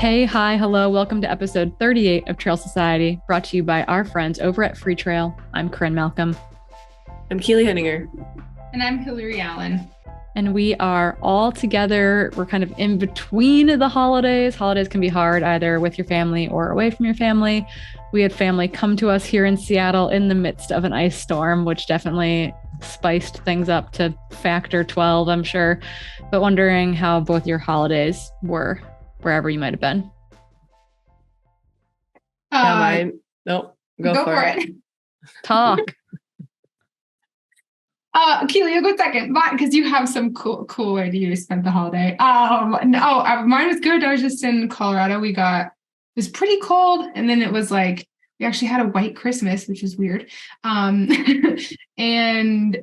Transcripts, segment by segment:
Hey, hi, hello. Welcome to episode 38 of Trail Society, brought to you by our friends over at Freetrail. I'm Corrine Malcolm. I'm Keely Henninger. And I'm Hillary Allen. And we are all together. We're kind of in between the holidays. Holidays can be hard either with your family or away from your family. We had family come to us here in Seattle in the midst of an ice storm, which definitely spiced things up to factor 12, I'm sure. But wondering how both your holidays were wherever you might have been. Nope. Go for it. Talk. Keely, you'll go second, because you have some cool way you spent the holiday. Mine was good. I was just in Colorado. It was pretty cold, and then it was like we actually had a white Christmas, which is weird. And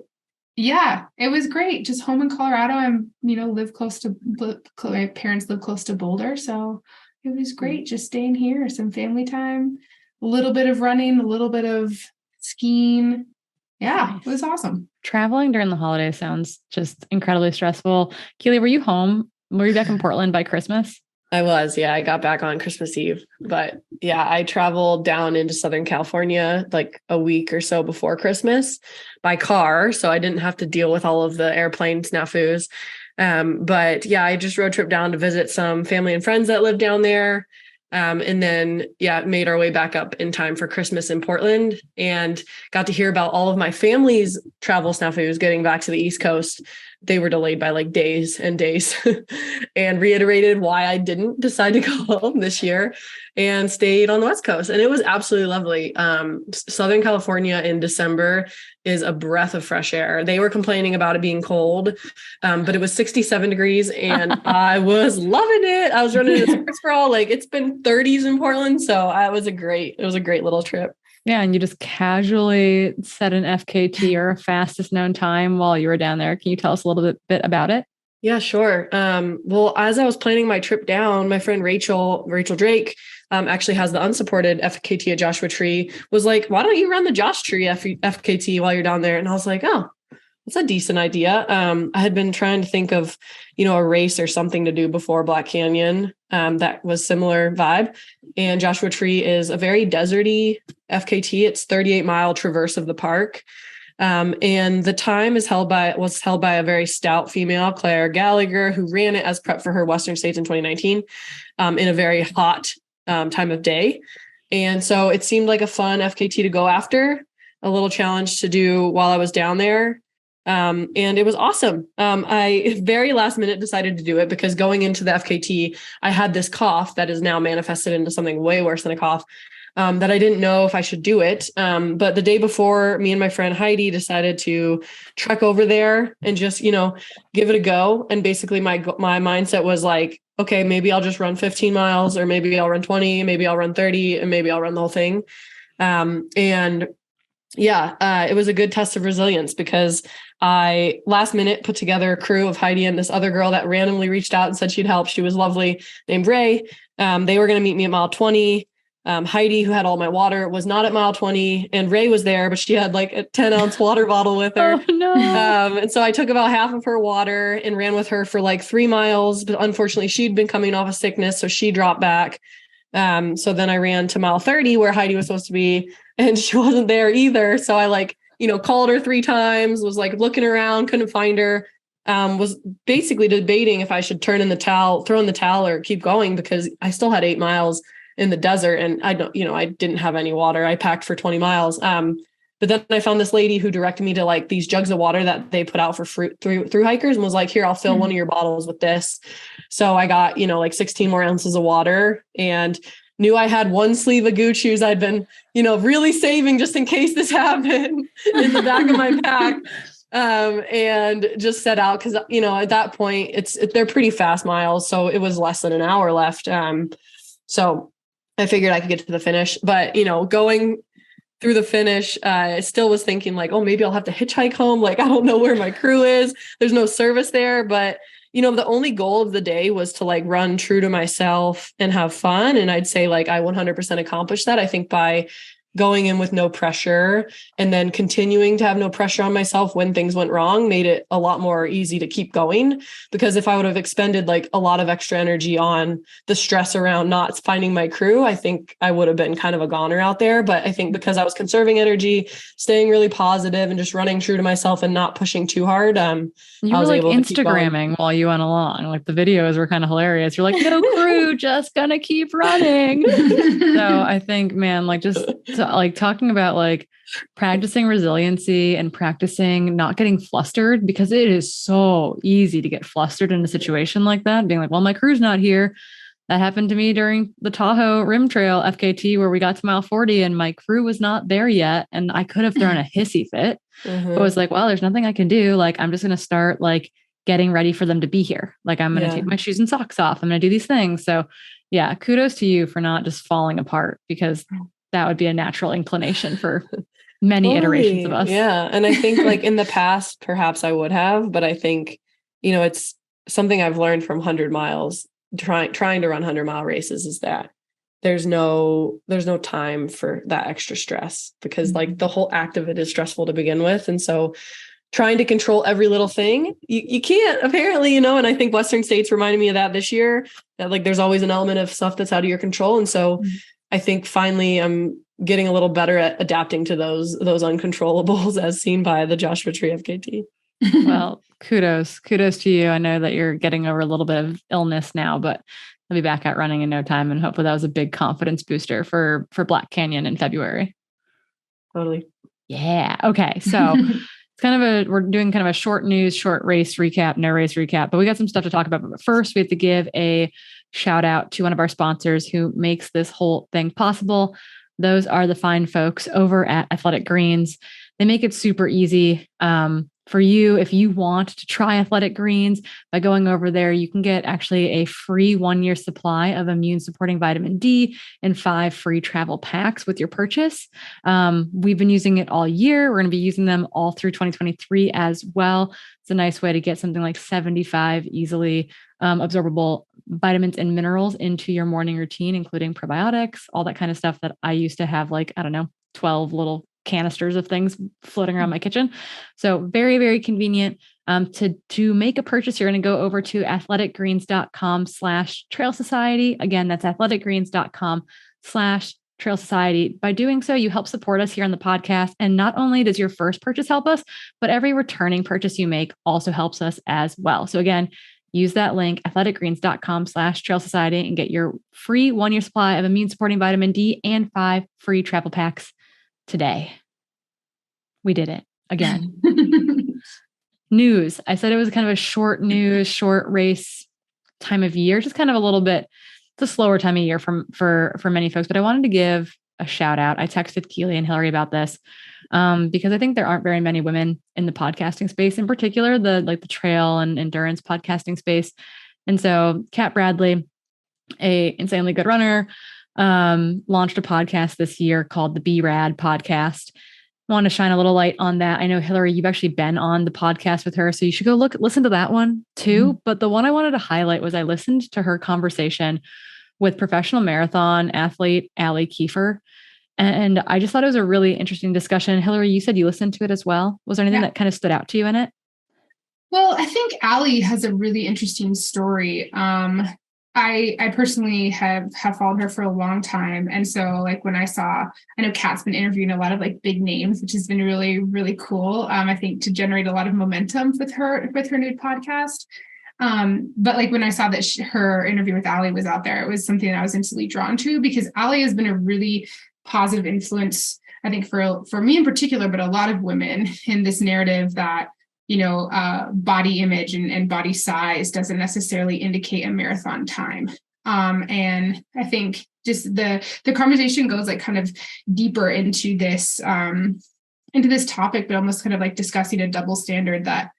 yeah, it was great. Just home in Colorado. My parents live close to Boulder, so it was great. Just staying here, some family time, a little bit of running, a little bit of skiing. Yeah, It was awesome. Traveling during the holiday sounds just incredibly stressful. Keely, were you home? Were you back in Portland by Christmas? I was, yeah. I got back on Christmas Eve. But yeah, I traveled down into Southern California like a week or so before Christmas by car. So I didn't have to deal with all of the airplane snafus. But yeah, I just road trip down to visit some family and friends that live down there. And then, made our way back up in time for Christmas in Portland and got to hear about all of my family's travel snafus getting back to the East Coast. They were delayed by like days and days and reiterated why I didn't decide to go home this year and stayed on the West Coast. And it was absolutely lovely. Southern California in December is a breath of fresh air. They were complaining about it being cold, but it was 67 degrees and I was loving it. I was running a sports bra. Like it's been 30s in Portland. So it was a great little trip. Yeah. And you just casually set an FKT or a fastest known time while you were down there. Can you tell us a little bit about it? Yeah, sure. Well, as I was planning my trip down, my friend Rachel Drake, actually has the unsupported FKT at Joshua Tree, was like, why don't you run the Josh Tree FKT while you're down there? And I was like, oh, that's a decent idea. I had been trying to think of, a race or something to do before Black Canyon that was similar vibe. And Joshua Tree is a very deserty FKT. It's 38-mile traverse of the park. And the time was held by a very stout female, Claire Gallagher, who ran it as prep for her Western States in 2019 in a very hot time of day. And so it seemed like a fun FKT to go after, a little challenge to do while I was down there. And it was awesome. I very last minute decided to do it because going into the FKT, I had this cough that is now manifested into something way worse than a cough. That I didn't know if I should do it. But the day before, me and my friend Heidi decided to trek over there and just, give it a go. And basically my mindset was like, okay, maybe I'll just run 15 miles or maybe I'll run 20, maybe I'll run 30 and maybe I'll run the whole thing. It was a good test of resilience because I last minute put together a crew of Heidi and this other girl that randomly reached out and said she'd help. She was lovely, named Ray. They were going to meet me at mile 20. Heidi, who had all my water, was not at mile 20 and Ray was there, but she had like a 10-ounce water bottle with her. Oh, no. And so I took about half of her water and ran with her for like 3 miles. But unfortunately, she'd been coming off of sickness, so she dropped back. So then I ran to mile 30 where Heidi was supposed to be and she wasn't there either. So I called her 3 times, was like looking around, couldn't find her. Was basically debating if I should throw in the towel or keep going because I still had 8 miles in the desert and I didn't have any water. I packed for 20 miles. But then I found this lady who directed me to like these jugs of water that they put out for through hikers and was like, here, I'll fill one of your bottles with this. So I got, like 16 more ounces of water and knew I had one sleeve of Gucci shoes I'd been, really saving just in case this happened in the back of my pack. And just set out because, at that point they're pretty fast miles. So it was less than an hour left. So I figured I could get to the finish, but, going through the finish, I still was thinking like, oh, maybe I'll have to hitchhike home. Like, I don't know where my crew is. There's no service there, but the only goal of the day was to like run true to myself and have fun. And I'd say like I 100% accomplished that. I think by going in with no pressure and then continuing to have no pressure on myself when things went wrong made it a lot more easy to keep going. Because if I would have expended like a lot of extra energy on the stress around not finding my crew, I think I would have been kind of a goner out there. But I think because I was conserving energy, staying really positive and just running true to myself and not pushing too hard, you were like Instagramming while you went along. Like the videos were kind of hilarious. You're like, no crew, just gonna keep running. So I think, man, like just like talking about like practicing resiliency and practicing not getting flustered, because it is so easy to get flustered in a situation like that. Being like, well, my crew's not here. That happened to me during the Tahoe Rim Trail FKT, where we got to mile 40 and my crew was not there yet. And I could have thrown a hissy fit. But I was like, well, there's nothing I can do. Like, I'm just going to start like getting ready for them to be here. Like, I'm going to take my shoes and socks off. I'm going to do these things. So yeah, kudos to you for not just falling apart, because that would be a natural inclination for many iterations of us. Yeah. And I think like in the past, perhaps I would have, but I think, you know, it's something I've learned from 100 miles, trying to run 100-mile races, is that there's no time for that extra stress, because like the whole act of it is stressful to begin with. And so trying to control every little thing, you can't, apparently, you know, and I think Western States reminded me of that this year, that like there's always an element of stuff that's out of your control. And so I think finally I'm getting a little better at adapting to those uncontrollables as seen by the Joshua Tree FKT. Well, kudos to you. I know that you're getting over a little bit of illness now, but I'll be back out running in no time. And hopefully that was a big confidence booster for Black Canyon in February. Totally. Yeah. Okay. So it's we're doing kind of a short race recap, no race recap, but we got some stuff to talk about. But first we have to give a shout out to one of our sponsors who makes this whole thing possible. Those are the fine folks over at Athletic Greens. They make it super easy. For you, if you want to try Athletic Greens, by going over there, you can get actually a free 1-year supply of immune supporting vitamin D and 5 free travel packs with your purchase. We've been using it all year. We're going to be using them all through 2023 as well. It's a nice way to get something like 75 easily absorbable vitamins and minerals into your morning routine, including probiotics, all that kind of stuff that I used to have, like, 12 little canisters of things floating around my kitchen. So very, very convenient. To make a purchase, you're going to go over to athleticgreens.com/trail society. Again, that's athleticgreens.com/trail society. By doing so, you help support us here on the podcast. And not only does your first purchase help us, but every returning purchase you make also helps us as well. So again, use that link, athleticgreens.com/trail society, and get your free 1-year supply of immune supporting vitamin D and 5 free travel packs today. We did it again. News. I said it was kind of a short race time of year, just kind of a little bit, it's a slower time of year for many folks, but I wanted to give a shout out. I texted Keely and Hillary about this because I think there aren't very many women in the podcasting space, in particular, the trail and endurance podcasting space. And so Kat Bradley, a insanely good runner, launched a podcast this year called the Be Rad podcast. I want to shine a little light on that. I know, Hillary, you've actually been on the podcast with her, so you should go listen to that one too. But the one I wanted to highlight was I listened to her conversation with professional marathon athlete Allie Kiefer. And I just thought it was a really interesting discussion. Hillary, you said you listened to it as well. Was there anything that kind of stood out to you in it? Well, I think Allie has a really interesting story. I personally have followed her for a long time. And so like when I know Kat's been interviewing a lot of like big names, which has been really, really cool. I think to generate a lot of momentum with her new podcast. But like when I saw that her interview with Allie was out there, it was something that I was instantly drawn to, because Allie has been a really positive influence, I think for me in particular, but a lot of women in this narrative that, body image and body size doesn't necessarily indicate a marathon time. And I think just the conversation goes like kind of deeper into this topic, but almost kind of like discussing a double standard that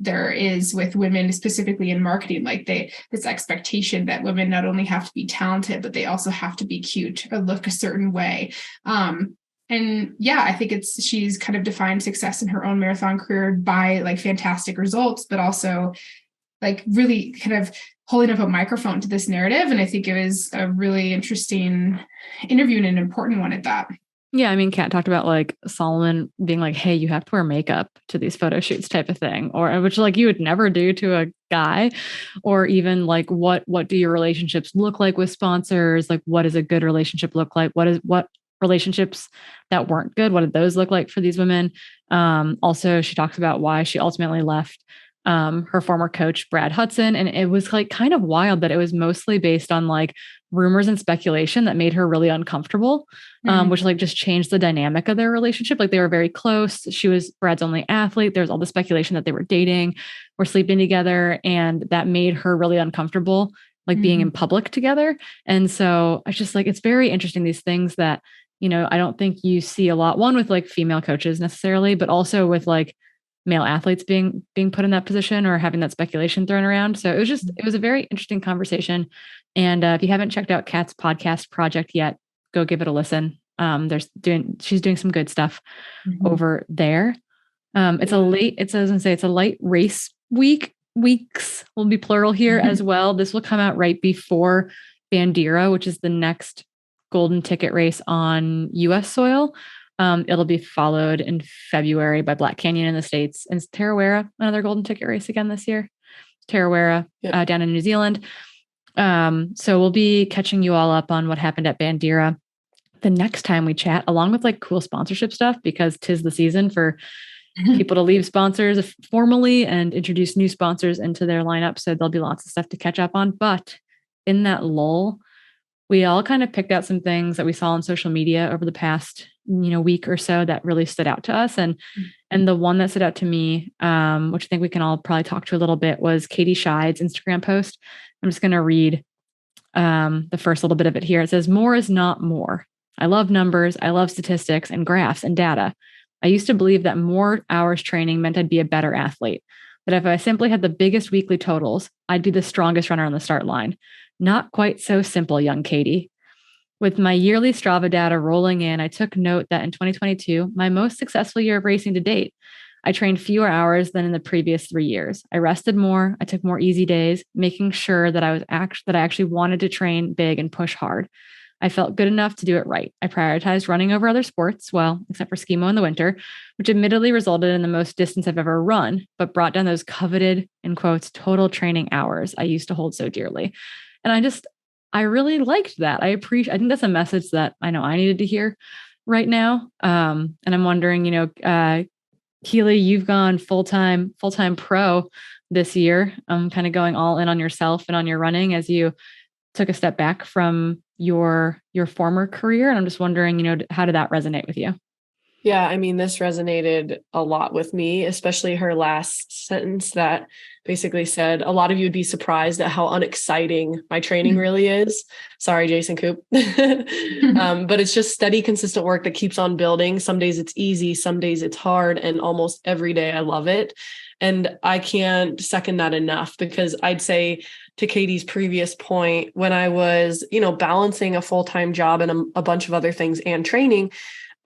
there is with women, specifically in marketing, like this expectation that women not only have to be talented, but they also have to be cute or look a certain way. And yeah, I think she's kind of defined success in her own marathon career by like fantastic results, but also like really kind of holding up a microphone to this narrative. And I think it was a really interesting interview and an important one at that. Yeah, I mean, Kat talked about like Solomon being like, hey, you have to wear makeup to these photo shoots type of thing, or which like you would never do to a guy, or even like what do your relationships look like with sponsors? Like what does a good relationship look like? What relationships that weren't good, what did those look like for these women? Also, she talks about why she ultimately left her former coach, Brad Hudson. And it was like kind of wild that it was mostly based on like rumors and speculation that made her really uncomfortable, which like just changed the dynamic of their relationship. Like they were very close. She was Brad's only athlete. There was all the speculation that they were dating or sleeping together. And that made her really uncomfortable, like being in public together. And so I just like, it's very interesting, these things that, you know, I don't think you see a lot, one with like female coaches necessarily, but also with like male athletes being put in that position or having that speculation thrown around. So it was a very interesting conversation. And if you haven't checked out Kat's podcast project yet, go give it a listen. She's doing some good stuff over there. It's a light race weeks will be plural here as well. This will come out right before Bandera, which is the next golden ticket race on US soil. It'll be followed in February by Black Canyon in the States, and Tarawera, another golden ticket race again this year. Tarawera down in New Zealand. So we'll be catching you all up on what happened at Bandera the next time we chat, along with like cool sponsorship stuff, because 'tis the season for people to leave sponsors formally and introduce new sponsors into their lineup. So there'll be lots of stuff to catch up on. But in that lull, we all kind of picked out some things that we saw on social media over the past, week or so that really stood out to us. And the one that stood out to me, which I think we can all probably talk to a little bit, was Katie Scheid's Instagram post. I'm just going to read the first little bit of it here. It says, "More is not more. I love numbers. I love statistics and graphs and data. I used to believe that more hours training meant I'd be a better athlete. That if I simply had the biggest weekly totals, I'd be the strongest runner on the start line. Not quite so simple, young Katie. With my yearly Strava data rolling in, I took note that in 2022, my most successful year of racing to date, I trained fewer hours than in the previous 3 years. I rested more. I took more easy days, making sure that I actually wanted to train big and push hard. I felt good enough to do it right. I prioritized running over other sports, well, except for skimo in the winter, which admittedly resulted in the most distance I've ever run, but brought down those coveted, in quotes, total training hours I used to hold so dearly." And I really liked that. I think that's a message that I know I needed to hear right now. And I'm wondering, Keely, you've gone full-time pro this year, kind of going all in on yourself and on your running as you took a step back from your former career. And I'm just wondering, how did that resonate with you? Yeah, I mean, this resonated a lot with me, especially her last sentence that basically said, "A lot of you would be surprised at how unexciting my training really is." Sorry, Jason Coop. But it's just steady, consistent work that keeps on building. Some days it's easy, some days it's hard, and almost every day I love it. And I can't second that enough, because I'd say, to Katie's previous point, when I was, balancing a full-time job and a bunch of other things and training,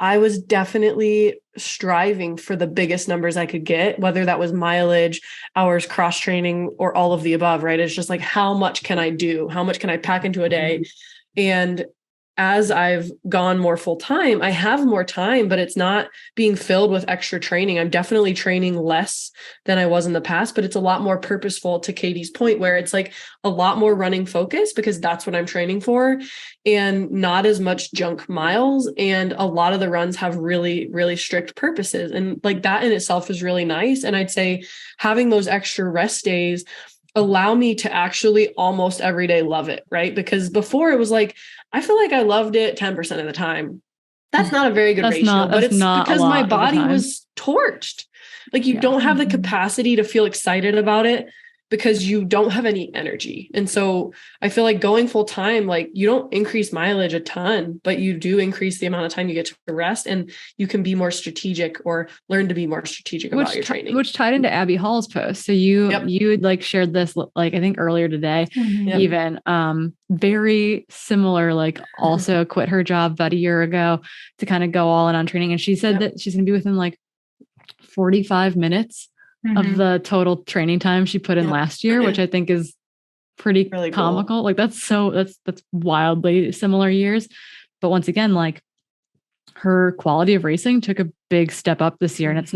I was definitely striving for the biggest numbers I could get, whether that was mileage, hours, cross training, or all of the above, right? It's just like, how much can I do? How much can I pack into a day? And as I've gone more full time, I have more time, but it's not being filled with extra training. I'm definitely training less than I was in the past, but it's a lot more purposeful, to Katie's point, where it's like a lot more running focus, because that's what I'm training for, and not as much junk miles. And a lot of the runs have really, really strict purposes. And like that in itself is really nice. And I'd say having those extra rest days allow me to actually almost every day love it, right? Because before it was like, I feel like I loved it 10% of the time. That's not a very good ratio, but it's because my body was torched. Like you don't have the capacity to feel excited about it because you don't have any energy. And so I feel like going full time, like you don't increase mileage a ton, but you do increase the amount of time you get to rest, and you can be more strategic or learn to be more strategic about your training. Which tied into Abby Hall's post. So you had like shared this, like, I think earlier today, even very similar, like also quit her job about a year ago to kind of go all in on training. And she said that she's going to be within like 45 minutes of the total training time she put in last year, which I think is pretty Really comical. cool. Like that's wildly similar years. But once again, like her quality of racing took a big step up this year. And it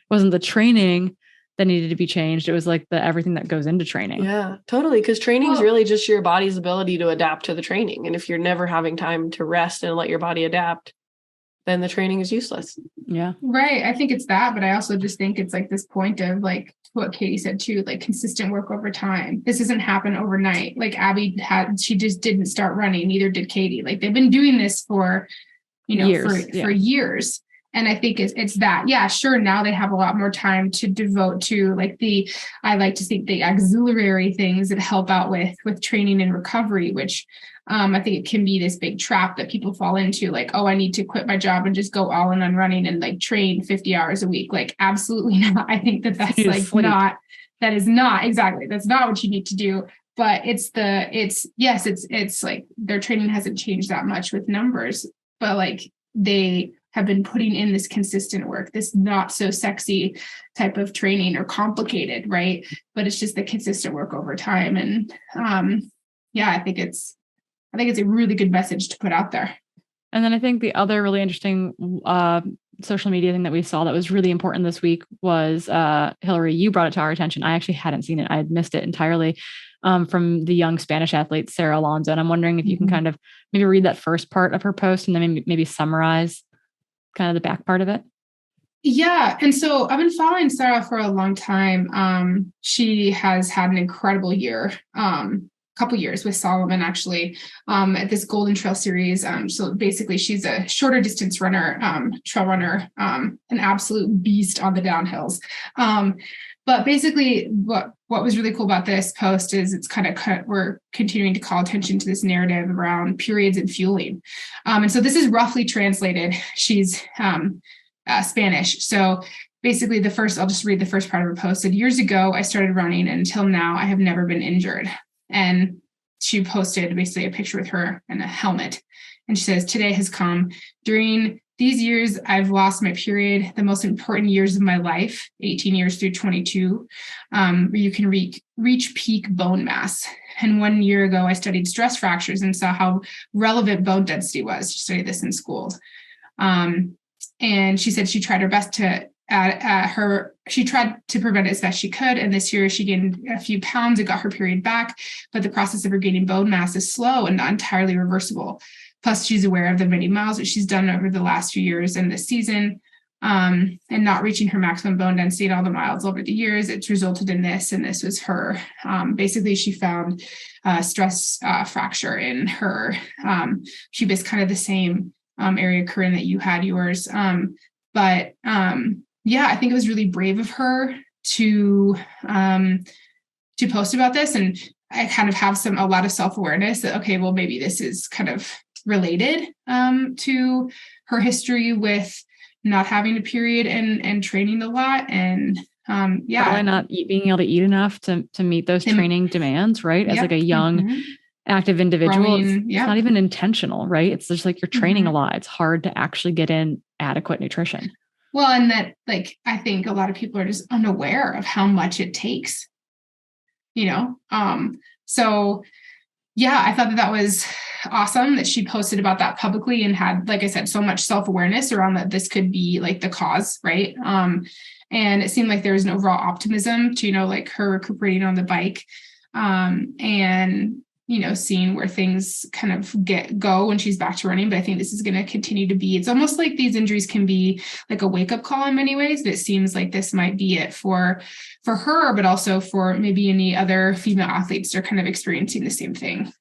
wasn't the training that needed to be changed. It was like the everything that goes into training. Yeah, totally. Because training is really just your body's ability to adapt to the training. And if you're never having time to rest and let your body adapt, then the training is useless. Yeah. Right. I think it's that, but I also just think it's like this point of like what Katie said too, like consistent work over time. This doesn't happen overnight. Like Abby she just didn't start running, neither did Katie. Like they've been doing this for, years. For years. And I think it's that, yeah, sure. Now they have a lot more time to devote to like I like to think the auxiliary things that help out with training and recovery, which I think it can be this big trap that people fall into, like, oh, I need to quit my job and just go all in on running and like train 50 hours a week. Like, absolutely not. I think that's like that is not exactly, that's not what you need to do. But it's like their training hasn't changed that much with numbers, but like they have been putting in this consistent work, this not so sexy type of training or complicated, right? But it's just the consistent work over time. And I think it's a really good message to put out there. And then I think the other really interesting social media thing that we saw that was really important this week was Hillary, you brought it to our attention. I actually hadn't seen it. I had missed it entirely. From the young Spanish athlete, Sarah Alonso. And I'm wondering if you can kind of maybe read that first part of her post and then maybe summarize kind of the back part of it. Yeah. And so I've been following Sarah for a long time. She has had an incredible year, couple years with Solomon, actually, at this Golden Trail series. So basically she's a shorter distance runner, trail runner, an absolute beast on the downhills. But basically what was really cool about this post is it's kind of we're continuing to call attention to this narrative around periods and fueling. And so this is roughly translated. She's Spanish. So basically I'll just read the first part of her post. Said, years ago, I started running, and until now, I have never been injured. And she posted basically a picture with her and a helmet. And she says, today has come. During these years, I've lost my period, the most important years of my life, 18 years through 22, where you can reach peak bone mass. And 1 year ago, I studied stress fractures and saw how relevant bone density was. She studied this in school. And she said she tried her best to she tried to prevent it as best she could. And this year she gained a few pounds and got her period back. But the process of regaining bone mass is slow and not entirely reversible. Plus, she's aware of the many miles that she's done over the last few years and this season, and not reaching her maximum bone density in all the miles over the years. It's resulted in this, and this was her. Basically, she found a stress fracture in her pubis, kind of the same area, Corrine, that you had yours. I think it was really brave of her to post about this, and I kind of have a lot of self-awareness that, okay, well, maybe this is kind of related to her history with not having a period and training a lot. And probably not being able to eat enough to meet those training demands, right? As like a young active individual, it's not even intentional, right? It's just like you're training a lot. It's hard to actually get in adequate nutrition. Well, and that, like, I think a lot of people are just unaware of how much it takes, so yeah, I thought that was awesome that she posted about that publicly and had, like I said, so much self-awareness around that this could be like the cause, right? And it seemed like there was an overall optimism to, like her recuperating on the bike, and, seeing where things kind of go when she's back to running. But I think this is going to continue to be, it's almost like these injuries can be like a wake-up call in many ways, but it seems like this might be it for her, but also for maybe any other female athletes that are kind of experiencing the same thing.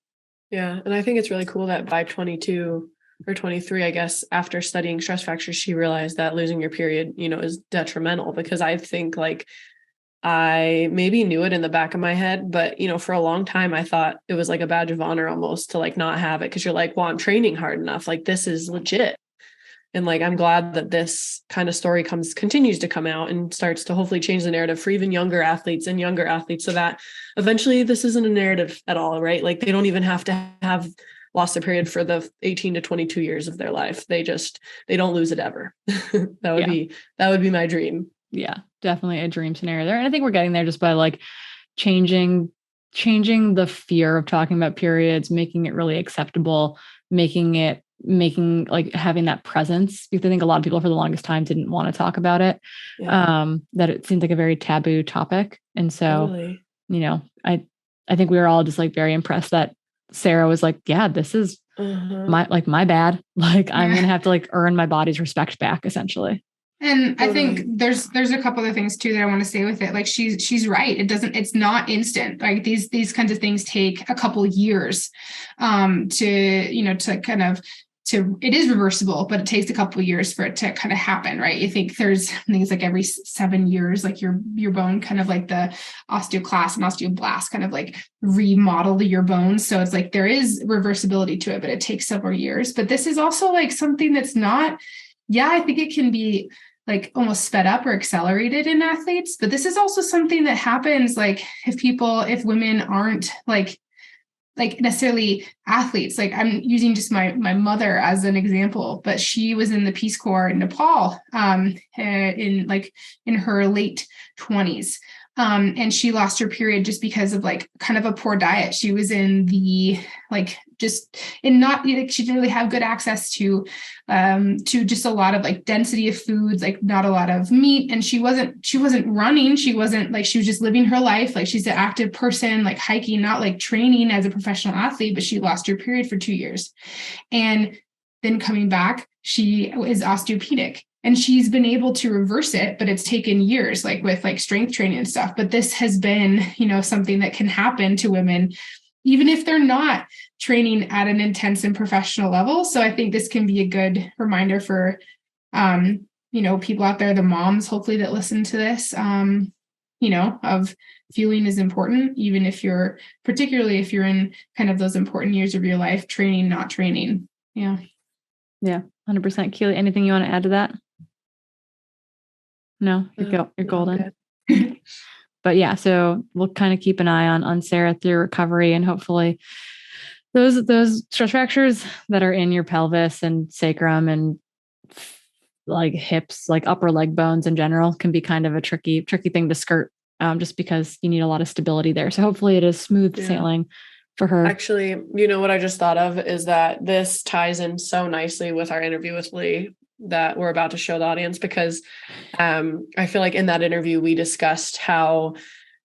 Yeah. And I think it's really cool that by 22 or 23, I guess, after studying stress fractures, she realized that losing your period, is detrimental, because I think like I maybe knew it in the back of my head, but, for a long time, I thought it was like a badge of honor almost to like not have it. Cause you're like, well, I'm training hard enough. Like this is legit. And like, I'm glad that this kind of story continues to come out and starts to hopefully change the narrative for even younger athletes so that eventually this isn't a narrative at all, right? Like they don't even have to have lost their period for the 18 to 22 years of their life. They don't lose it ever. That would be my dream. Yeah, definitely a dream scenario there. And I think we're getting there just by like changing changing the fear of talking about periods, making it really acceptable, making like having that presence, because I think a lot of people for the longest time didn't want to talk about it. That it seemed like a very taboo topic. And so, Totally. I think we were all just like very impressed that Sarah was like, yeah, this is my bad. Like I'm going to have to like earn my body's respect back, essentially. And totally. I think there's a couple of things too that I want to say with it. Like she's right. It's not instant. Like these kinds of things take a couple years it is reversible, but it takes a couple of years for it to kind of happen, right? You think there's things like every 7 years, like your bone kind of like the osteoclast and osteoblast kind of like remodel your bones. So it's like there is reversibility to it, but it takes several years. But this is also like something that's not, I think it can be like almost sped up or accelerated in athletes, but this is also something that happens like if women aren't like necessarily athletes. Like I'm using just my mother as an example, but she was in the Peace Corps in Nepal in her late 20s. And she lost her period just because of like kind of a poor diet. She was in the she didn't really have good access to just a lot of like density of foods, like not a lot of meat. And she wasn't running. She wasn't like, she was just living her life. Like she's an active person, like hiking, not like training as a professional athlete, but she lost her period for 2 years. And then coming back, she is osteopenic. And she's been able to reverse it, but it's taken years, like with like strength training and stuff. But this has been, something that can happen to women, even if they're not training at an intense and professional level. So I think this can be a good reminder for, people out there, the moms, hopefully that listen to this, of fueling is important, even particularly if you're in kind of those important years of your life, training, not training. Yeah. Yeah. 100%. Keely, anything you want to add to that? No, you're golden. But yeah, so we'll kind of keep an eye on Sarah through recovery, and hopefully those stress fractures that are in your pelvis and sacrum and like hips, like upper leg bones in general, can be kind of a tricky thing to skirt, just because you need a lot of stability there. So hopefully it is smooth sailing for her. Actually, what I just thought of is that this ties in so nicely with our interview with Lee that we're about to show the audience, because I feel like in that interview, we discussed how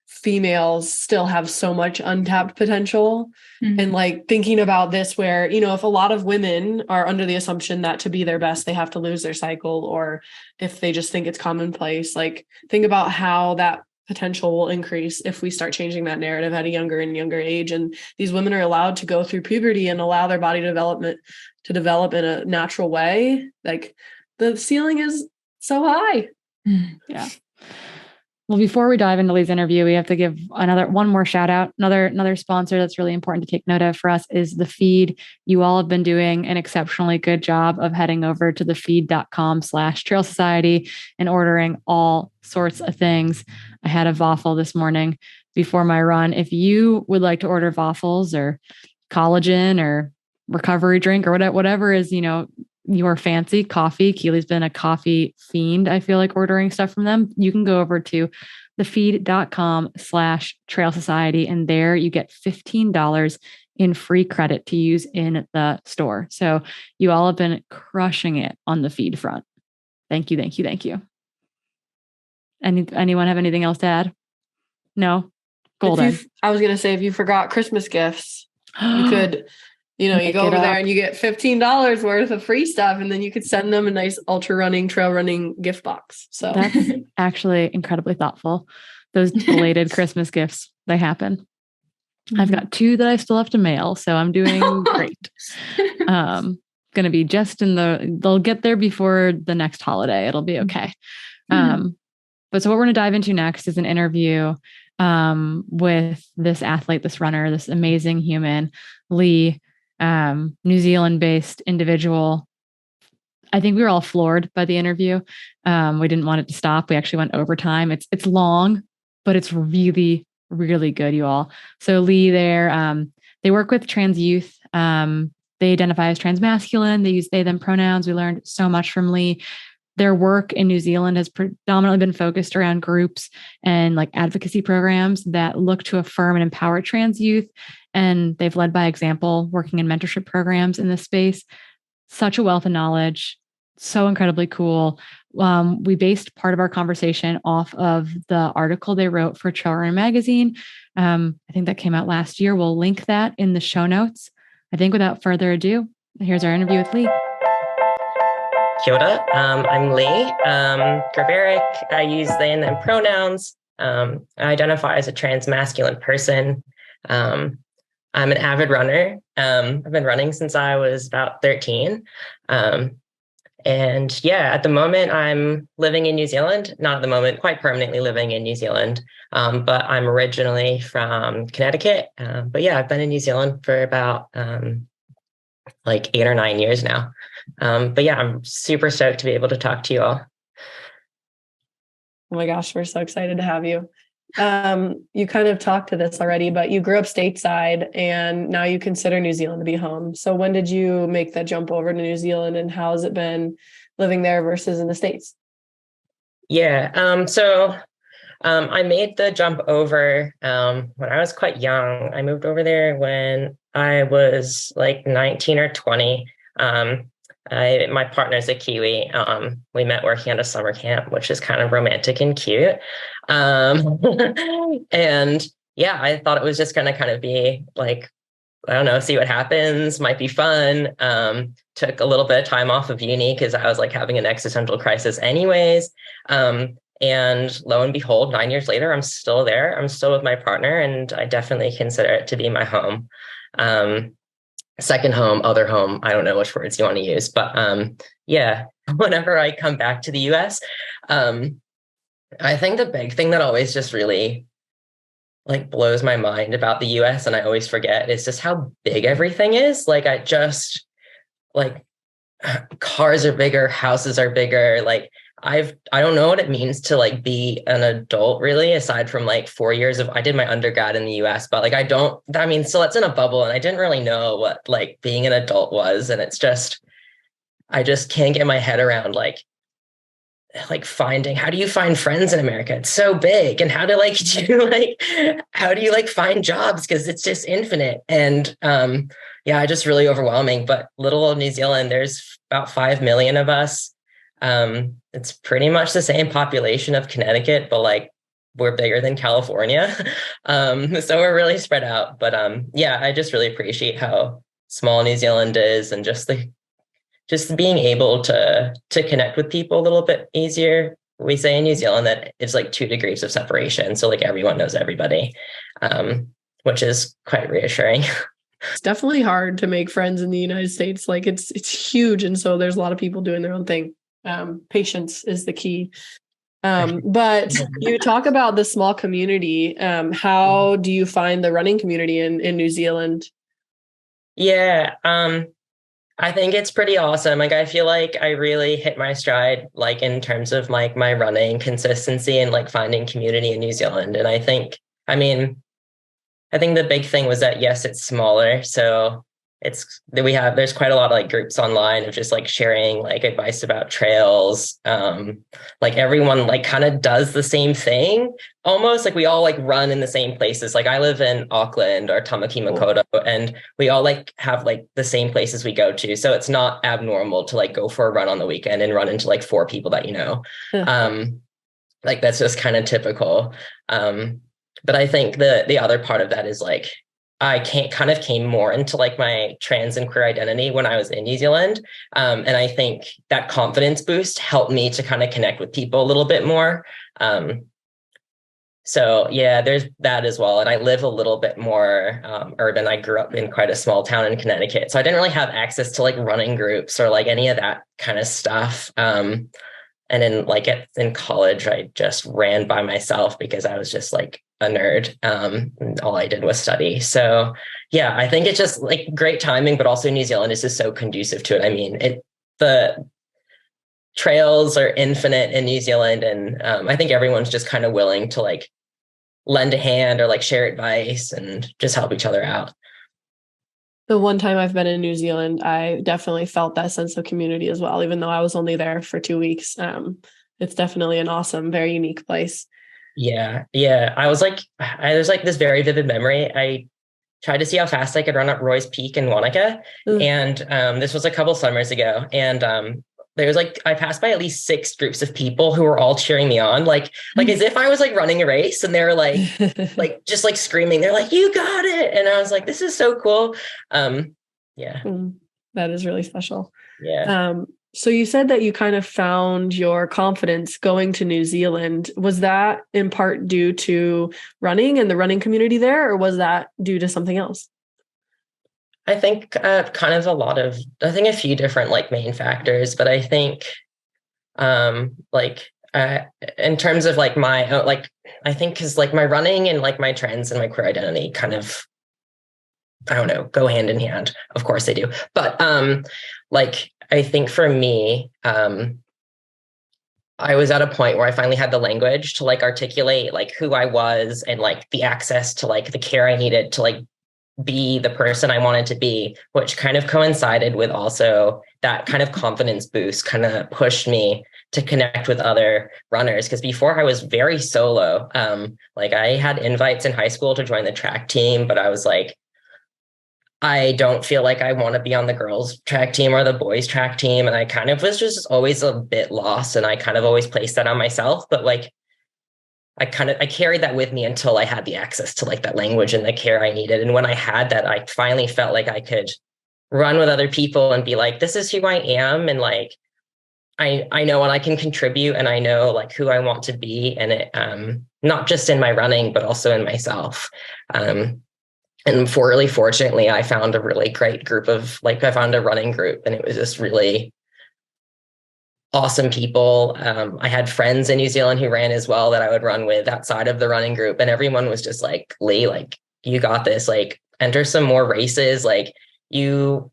females still have so much untapped potential. Mm-hmm. And like thinking about this, where, if a lot of women are under the assumption that to be their best, they have to lose their cycle, or if they just think it's commonplace, like think about how that potential will increase if we start changing that narrative at a younger and younger age. And these women are allowed to go through puberty and allow their body development to develop in a natural way. Like the ceiling is so high. Yeah. Well, before we dive into Lee's interview, we have to give one more shout out. Another sponsor that's really important to take note of for us is The Feed. You all have been doing an exceptionally good job of heading over to thefeed.com/Trail Society and ordering all sorts of things. I had a waffle this morning before my run. If you would like to order waffles or collagen or recovery drink or whatever is, your fancy coffee. Keely's been a coffee fiend. I feel like ordering stuff from them. You can go over to thefeed.com/Trail Society, and there you get $15 in free credit to use in the store. So you all have been crushing it on the Feed front. Thank you. Thank you. Thank you. Anyone have anything else to add? No? Golden. I was going to say, if you forgot Christmas gifts, you could... you go over there and you get $15 worth of free stuff, and then you could send them a nice ultra running, trail running gift box. So that's actually incredibly thoughtful. Those belated Christmas gifts, they happen. Mm-hmm. I've got 2 that I still have to mail, so I'm doing great. Going to be they'll get there before the next holiday. It'll be okay. Mm-hmm. But so what we're going to dive into next is an interview with this athlete, this runner, this amazing human, Lee, New Zealand-based individual. I think we were all floored by the interview. We didn't want it to stop. We actually went overtime. It's long, but it's really, really good, you all. So Lee there, they work with trans youth. They identify as transmasculine. They use they, them pronouns. We learned so much from Lee. their work in New Zealand has predominantly been focused around groups and like advocacy programs that look to affirm and empower trans youth. And they've led by example, working in mentorship programs in this space. Such a wealth of knowledge. So incredibly cool. We based part of our conversation off of the article they wrote for Trailrunner magazine. I think that came out last year. We'll link that in the show notes. I think without further ado, here's our interview with Lee. Kia ora. I'm Lee Grabarek. I use they and them pronouns. I identify as a transmasculine person. I'm an avid runner. I've been running since I was about 13. And yeah, at the moment, I'm living in New Zealand. Not at the moment, quite permanently living in New Zealand. But I'm originally from Connecticut. But yeah, I've been in New Zealand for about like 8 or 9 years now. But yeah, I'm super stoked to be able to talk to you all. Oh my gosh, we're so excited to have you. You kind of talked to this already, but you grew up stateside and now you consider New Zealand to be home. So when did you make that jump over to New Zealand, and how has it been living there versus in the States? Yeah, so I made the jump over when I was quite young. I moved over there when I was like 19 or 20. My partner's a Keely. We met working at a summer camp, which is kind of romantic and cute. And yeah, I thought it was just going to kind of be like, I don't know, see what happens, might be fun. Took a little bit of time off of uni because I was like having an existential crisis anyways. And lo and behold, 9 years later, I'm still there. I'm still with my partner, and I definitely consider it to be my home. Second home, other home. I don't know which words you want to use, but yeah, whenever I come back to the US, I think the big thing that always just really like blows my mind about the US, and I always forget, is just how big everything is. Like I just like cars are bigger, houses are bigger. Like I don't know what it means to like be an adult really, aside from like 4 years of, I did my undergrad in the US, but like so that's in a bubble, and I didn't really know what like being an adult was. And it's just, I just can't get my head around like finding, how do you find friends in America? It's so big. And how do like how do you like find jobs? Cause it's just infinite. And yeah, just really overwhelming. But little old New Zealand, there's about 5 million of us. It's pretty much the same population of Connecticut, but like we're bigger than California. So we're really spread out. But yeah, I just really appreciate how small New Zealand is, and just being able to connect with people a little bit easier. We say in New Zealand that it's like 2 degrees of separation. So like everyone knows everybody, which is quite reassuring. It's definitely hard to make friends in the United States. Like it's huge. And so there's a lot of people doing their own thing. Patience is the key. But you talk about the small community. How do you find the running community in New Zealand? Yeah, I think it's pretty awesome. Like, I feel like I really hit my stride, like in terms of like my running consistency and like finding community in New Zealand. And I think the big thing was that, yes, it's smaller. So there's quite a lot of like groups online of just like sharing like advice about trails. Like everyone like kind of does the same thing almost. Like we all like run in the same places. Like I live in Auckland or Tamaki Makaurau, and we all like have like the same places we go to. So it's not abnormal to like go for a run on the weekend and run into like 4 people that you know. Like that's just kind of typical. But I think the other part of that is like, I came more into like my trans and queer identity when I was in New Zealand. And I think that confidence boost helped me to kind of connect with people a little bit more. So yeah, there's that as well. And I live a little bit more urban. I grew up in quite a small town in Connecticut. So I didn't really have access to like running groups or like any of that kind of stuff. And in college, I just ran by myself because I was just like a nerd. And all I did was study. So yeah, I think it's just like great timing, but also New Zealand is just so conducive to it. I mean, the trails are infinite in New Zealand. And I think everyone's just kind of willing to like lend a hand or like share advice and just help each other out. The one time I've been in New Zealand, I definitely felt that sense of community as well, even though I was only there for 2 weeks. It's definitely an awesome, very unique place. Yeah. I was like this very vivid memory. I tried to see how fast I could run up Roy's Peak in Wanaka. Mm. And this was a couple summers ago. And there was like, I passed by at least 6 groups of people who were all cheering me on, like as if I was like running a race, and they were like just like screaming. They're like, "You got it." And I was like, this is so cool. Yeah. That is really special. Yeah. So you said that you kind of found your confidence going to New Zealand. Was that in part due to running and the running community there, or was that due to something else? I think kind of a few different like main factors, but I think in terms of like my I think because like my running and like my trends and my queer identity kind of, I don't know, go hand in hand. Of course they do. But like I think for me, I was at a point where I finally had the language to like articulate like who I was, and like the access to like the care I needed to like be the person I wanted to be, which kind of coincided with also that kind of confidence boost kind of pushed me to connect with other runners. Because before I was very solo. Like I had invites in high school to join the track team, but I was like, I don't feel like I want to be on the girls track team or the boys track team. And I kind of was just always a bit lost, and I kind of always placed that on myself. But like, I carried that with me until I had the access to like that language and the care I needed. And when I had that, I finally felt like I could run with other people and be like, this is who I am. And like, I know what I can contribute, and I know like who I want to be. And it, not just in my running, but also in myself. And really fortunately, I found a really great group of I found a running group, and it was just really awesome people. I had friends in New Zealand who ran as well that I would run with outside of the running group. And everyone was just like, Lee, like, you got this, like, enter some more races. Like you're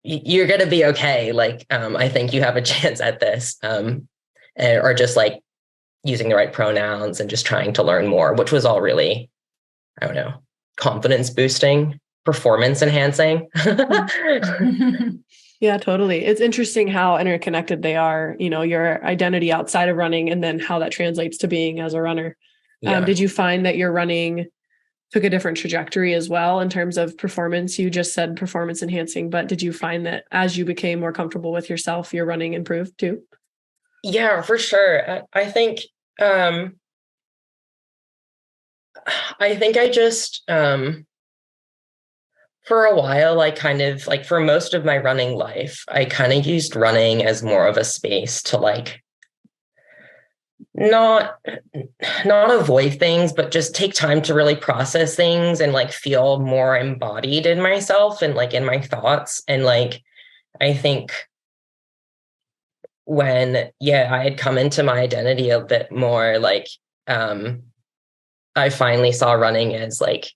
going to be okay. Like, I think you have a chance at this. Or just like using the right pronouns and just trying to learn more, which was all really, I don't know, confidence boosting, performance enhancing. Yeah, totally. It's interesting how interconnected they are, you know, your identity outside of running and then how that translates to being as a runner. Yeah. Did you find that your running took a different trajectory as well in terms of performance? You just said performance enhancing, but did you find that as you became more comfortable with yourself, your running improved too? Yeah, for sure. I think I just, for a while, I kind of like for most of my running life, I kind of used running as more of a space to like not avoid things, but just take time to really process things and like feel more embodied in myself and like in my thoughts. And like, I think when, I had come into my identity a bit more, like, I finally saw running as like,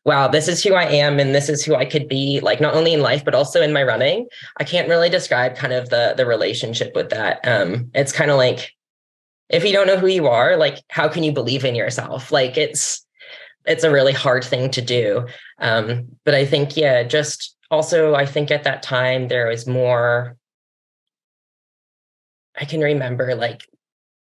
wow, this is who I am and this is who I could be, like not only in life, but also in my running. I can't really describe kind of the relationship with that. It's kind of like, if you don't know who you are, like, how can you believe in yourself? Like it's a really hard thing to do. But I think, just also, I think at that time there was more, I can remember like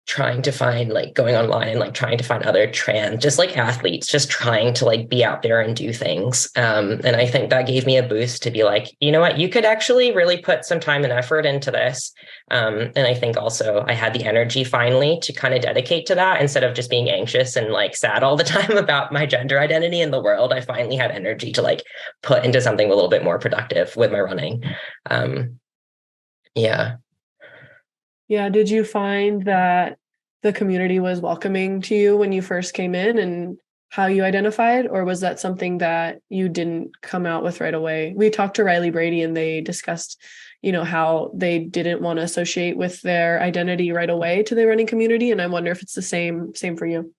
trying to find like going online and like trying to find other just like athletes, just trying to like be out there and do things. And I think that gave me a boost to be like, you know what, you could actually really put some time and effort into this. And I think also I had the energy finally to kind of dedicate to that instead of just being anxious and like sad all the time about my gender identity in the world. I finally had energy to like put into something a little bit more productive with my running. Yeah. Did you find that the community was welcoming to you when you first came in and how you identified, or was that something that you didn't come out with right away? We talked to Riley Brady and they discussed, you know, how they didn't want to associate with their identity right away to the running community. And I wonder if it's the same for you.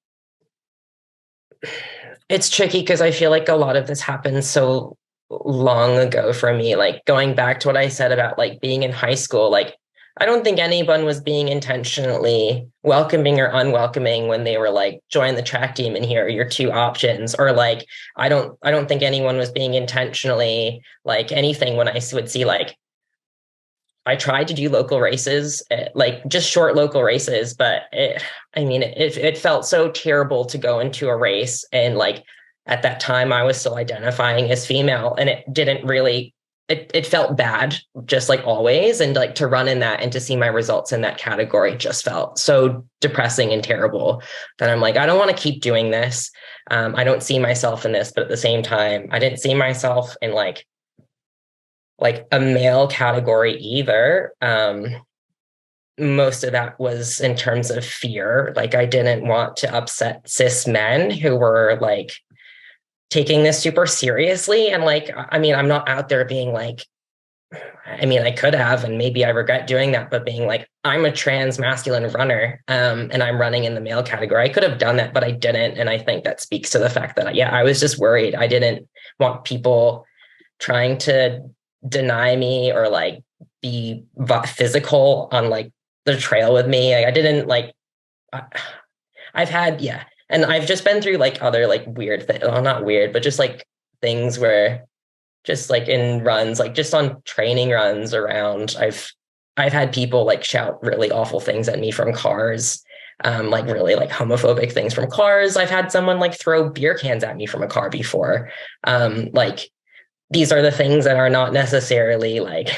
It's tricky because I feel like a lot of this happened so long ago for me, like going back to what I said about like being in high school, like I don't think anyone was being intentionally welcoming or unwelcoming when they were like, join the track team and here are your two options. Or like, I don't think anyone was being intentionally like anything when I would see like, I tried to do local races, like just short local races, but it felt so terrible to go into a race. And like at that time I was still identifying as female, and it didn't really, it felt bad, just like always. And like to run in that and to see my results in that category just felt so depressing and terrible that I'm like, I don't want to keep doing this. I don't see myself in this, but at the same time, I didn't see myself in like a male category either. Most of that was in terms of fear. Like I didn't want to upset cis men who were like taking this super seriously. And like, I mean, I'm not out there being like, I mean, I could have, and maybe I regret doing that, but being like, I'm a trans masculine runner, and I'm running in the male category. I could have done that, but I didn't. And I think that speaks to the fact that, I was just worried. I didn't want people trying to deny me or like be physical on like the trail with me. I didn't like, I've had, and I've just been through like other like weird things, well, not weird, but just like things where just like in runs, like just on training runs around, I've had people like shout really awful things at me from cars, like really like homophobic things from cars. I've had someone like throw beer cans at me from a car before. Like these are the things that are not necessarily like,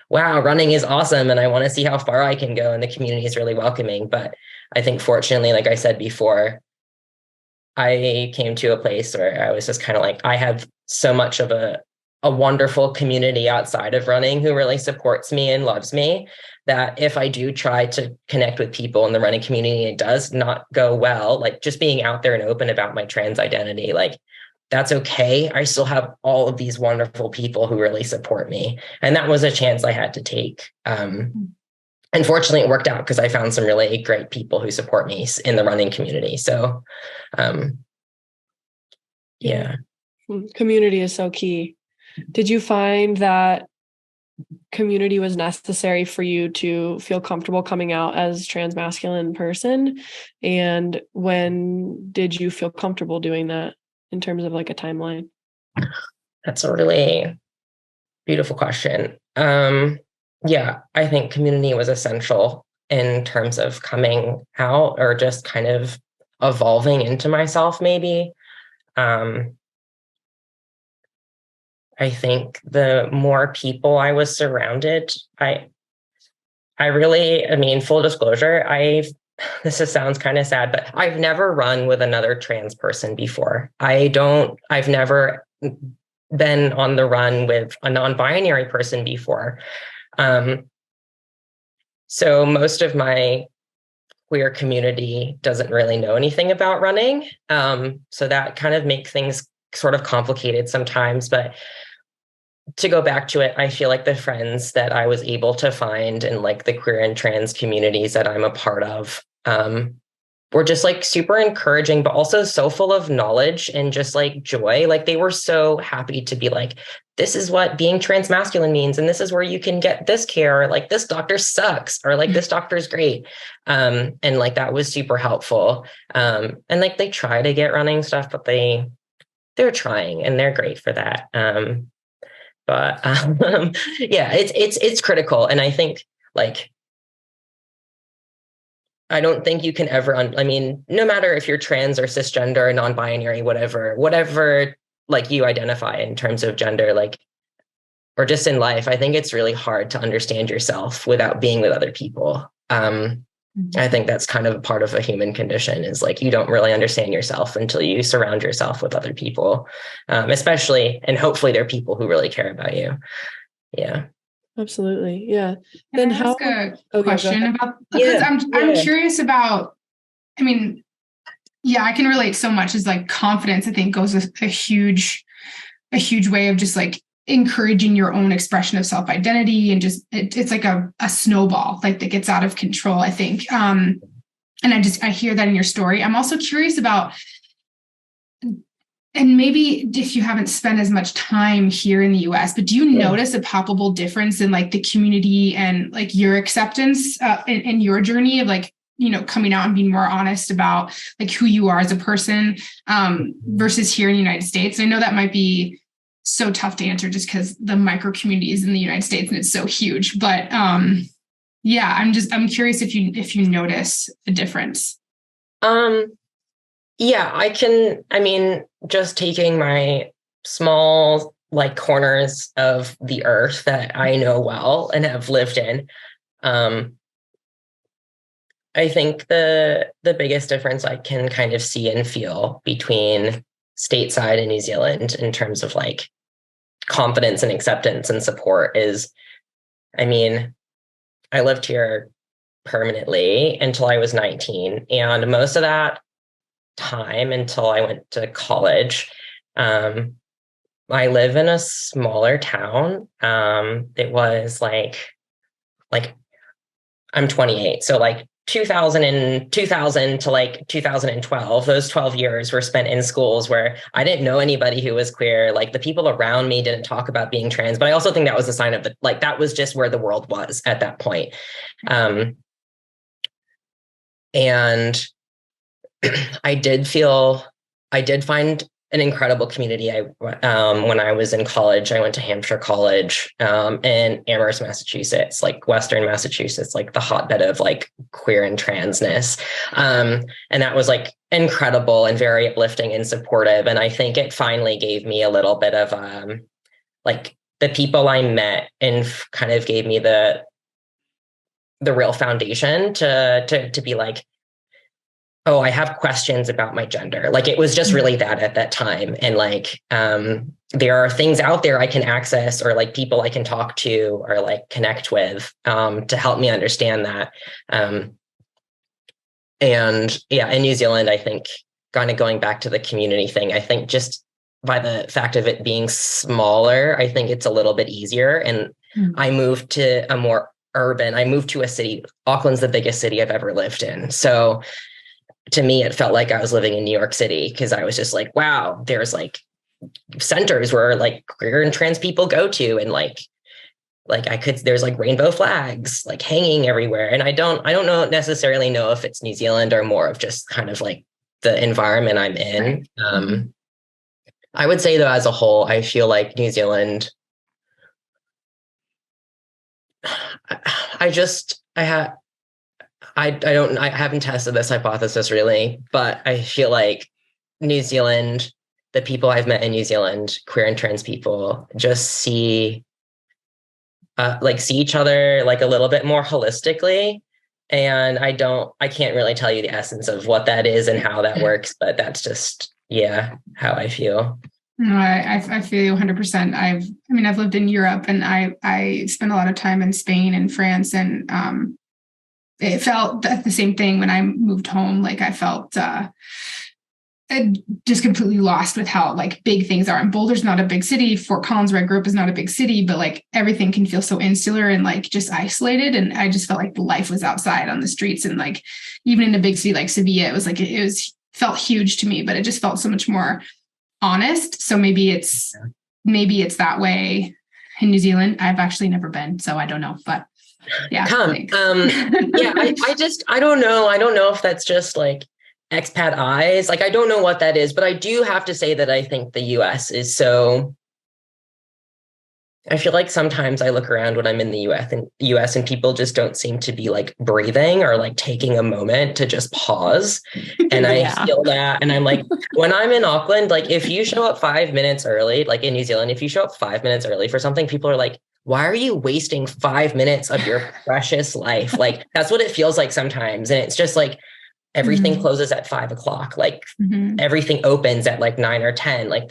wow, running is awesome and I want to see how far I can go and the community is really welcoming. But I think fortunately, like I said before, I came to a place where I was just kind of like, I have so much of a wonderful community outside of running who really supports me and loves me, that if I do try to connect with people in the running community, it does not go well. Like just being out there and open about my trans identity, like that's okay. I still have all of these wonderful people who really support me. And that was a chance I had to take. Unfortunately, it worked out because I found some really great people who support me in the running community. So, community is so key. Did you find that community was necessary for you to feel comfortable coming out as transmasculine person? And when did you feel comfortable doing that in terms of like a timeline? That's a really beautiful question. I think community was essential in terms of coming out or just kind of evolving into myself, maybe. I think the more people I was surrounded, I mean, full disclosure, sounds kind of sad, but I've never run with another trans person before. I've never been on the run with a non-binary person before. So most of my queer community doesn't really know anything about running. So that kind of makes things sort of complicated sometimes, but to go back to it, I feel like the friends that I was able to find in like the queer and trans communities that I'm a part of, were just like super encouraging, but also so full of knowledge and just like joy. Like they were so happy to be like, this is what being transmasculine means. And this is where you can get this care. Or, like this doctor sucks, or like this doctor's great. And like, that was super helpful. And like, they try to get running stuff, but they're trying and they're great for that. It's critical. And I think like, I don't think you can ever, no matter if you're trans or cisgender or non-binary, whatever like you identify in terms of gender, like, or just in life, I think it's really hard to understand yourself without being with other people. I think that's kind of a part of a human condition, is like, you don't really understand yourself until you surround yourself with other people, especially, and hopefully they're people who really care about you. Yeah. Absolutely. Yeah. Can Then I ask a question about, because I'm curious about, I can relate so much, as like confidence, I think goes a huge way of just like encouraging your own expression of self-identity, and just, it's like a snowball, like that gets out of control, I think. And I hear that in your story. I'm also curious about, and maybe if you haven't spent as much time here in the US, but do you notice a palpable difference in like the community and like your acceptance in your journey of like, you know, coming out and being more honest about like who you are as a person versus here in the United States? I know that might be so tough to answer just because the micro communities in the United States and it's so huge, but yeah, I'm curious if you notice a difference. Yeah, I mean, just taking my small like corners of the earth that I know well and have lived in. I think the biggest difference I can kind of see and feel between stateside and New Zealand in terms of like confidence and acceptance and support is, I mean, I lived here permanently until I was 19, and most of that time until I went to college. I live in a smaller town. It was like I'm 28. So like 2000 to like 2012, those 12 years were spent in schools where I didn't know anybody who was queer. Like the people around me didn't talk about being trans, but I also think that was a sign of that was just where the world was at that point. And I did find an incredible community. When I was in college, I went to Hampshire College in Amherst, Massachusetts, like Western Massachusetts, like the hotbed of like queer and transness. And that was like incredible and very uplifting and supportive. And I think it finally gave me a little bit of like the people I met and kind of gave me the real foundation to be like, oh, I have questions about my gender. Like it was just really that at that time. And like, there are things out there I can access or like people I can talk to or like connect with to help me understand that. And yeah, in New Zealand, I think kind of going back to the community thing, I think just by the fact of it being smaller, I think it's a little bit easier. And I moved to I moved to a city. Auckland's the biggest city I've ever lived in. So to me, it felt like I was living in New York City because I was just like, wow, there's like centers where like queer and trans people go to. And there's like rainbow flags like hanging everywhere. And I don't necessarily know if it's New Zealand or more of just kind of like the environment I'm in. I would say though, as a whole, I feel like New Zealand, I haven't tested this hypothesis really, but I feel like New Zealand, the people I've met in New Zealand, queer and trans people, just see each other like a little bit more holistically. And I can't really tell you the essence of what that is and how that works, but that's just, yeah, how I feel. No, I feel you 100%. I've lived in Europe and I spent a lot of time in Spain and France, and it felt the same thing when I moved home. Like I felt just completely lost with how like big things are. And Boulder's not a big city. Fort Collins, where I grew up, is not a big city, but like everything can feel so insular and like just isolated. And I just felt like life was outside on the streets. And like even in a big city like Sevilla, it was like felt huge to me, but it just felt so much more honest. So maybe it's that way in New Zealand. I've actually never been, so I don't know, but yeah. Yeah, I don't know. I don't know if that's just like expat eyes. Like, I don't know what that is, but I do have to say that I think the US is so, I feel like sometimes I look around when I'm in the US and people just don't seem to be like breathing or like taking a moment to just pause. And I feel that. And I'm like, when I'm in Auckland, like if you show up 5 minutes early, like in New Zealand, if you show up 5 minutes early for something, people are like, why are you wasting 5 minutes of your precious life? Like, that's what it feels like sometimes. And it's just like, everything closes at 5 o'clock. Like everything opens at like 9 or 10. Like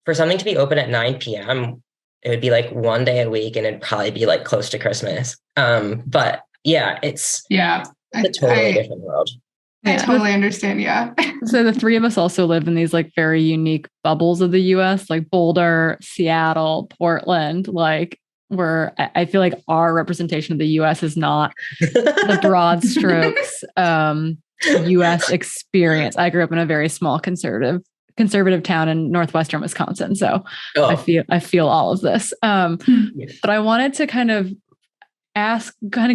for something to be open at 9 p.m., it would be like one day a week and it'd probably be like close to Christmas. But yeah, it's a totally different world. I totally understand. Yeah. So the three of us also live in these like very unique bubbles of the US, like Boulder, Seattle, Portland, like where I feel like our representation of the US is not the broad strokes US experience. I grew up in a very small conservative conservative town in northwestern Wisconsin. So Oh. I feel all of this. But I wanted to kind of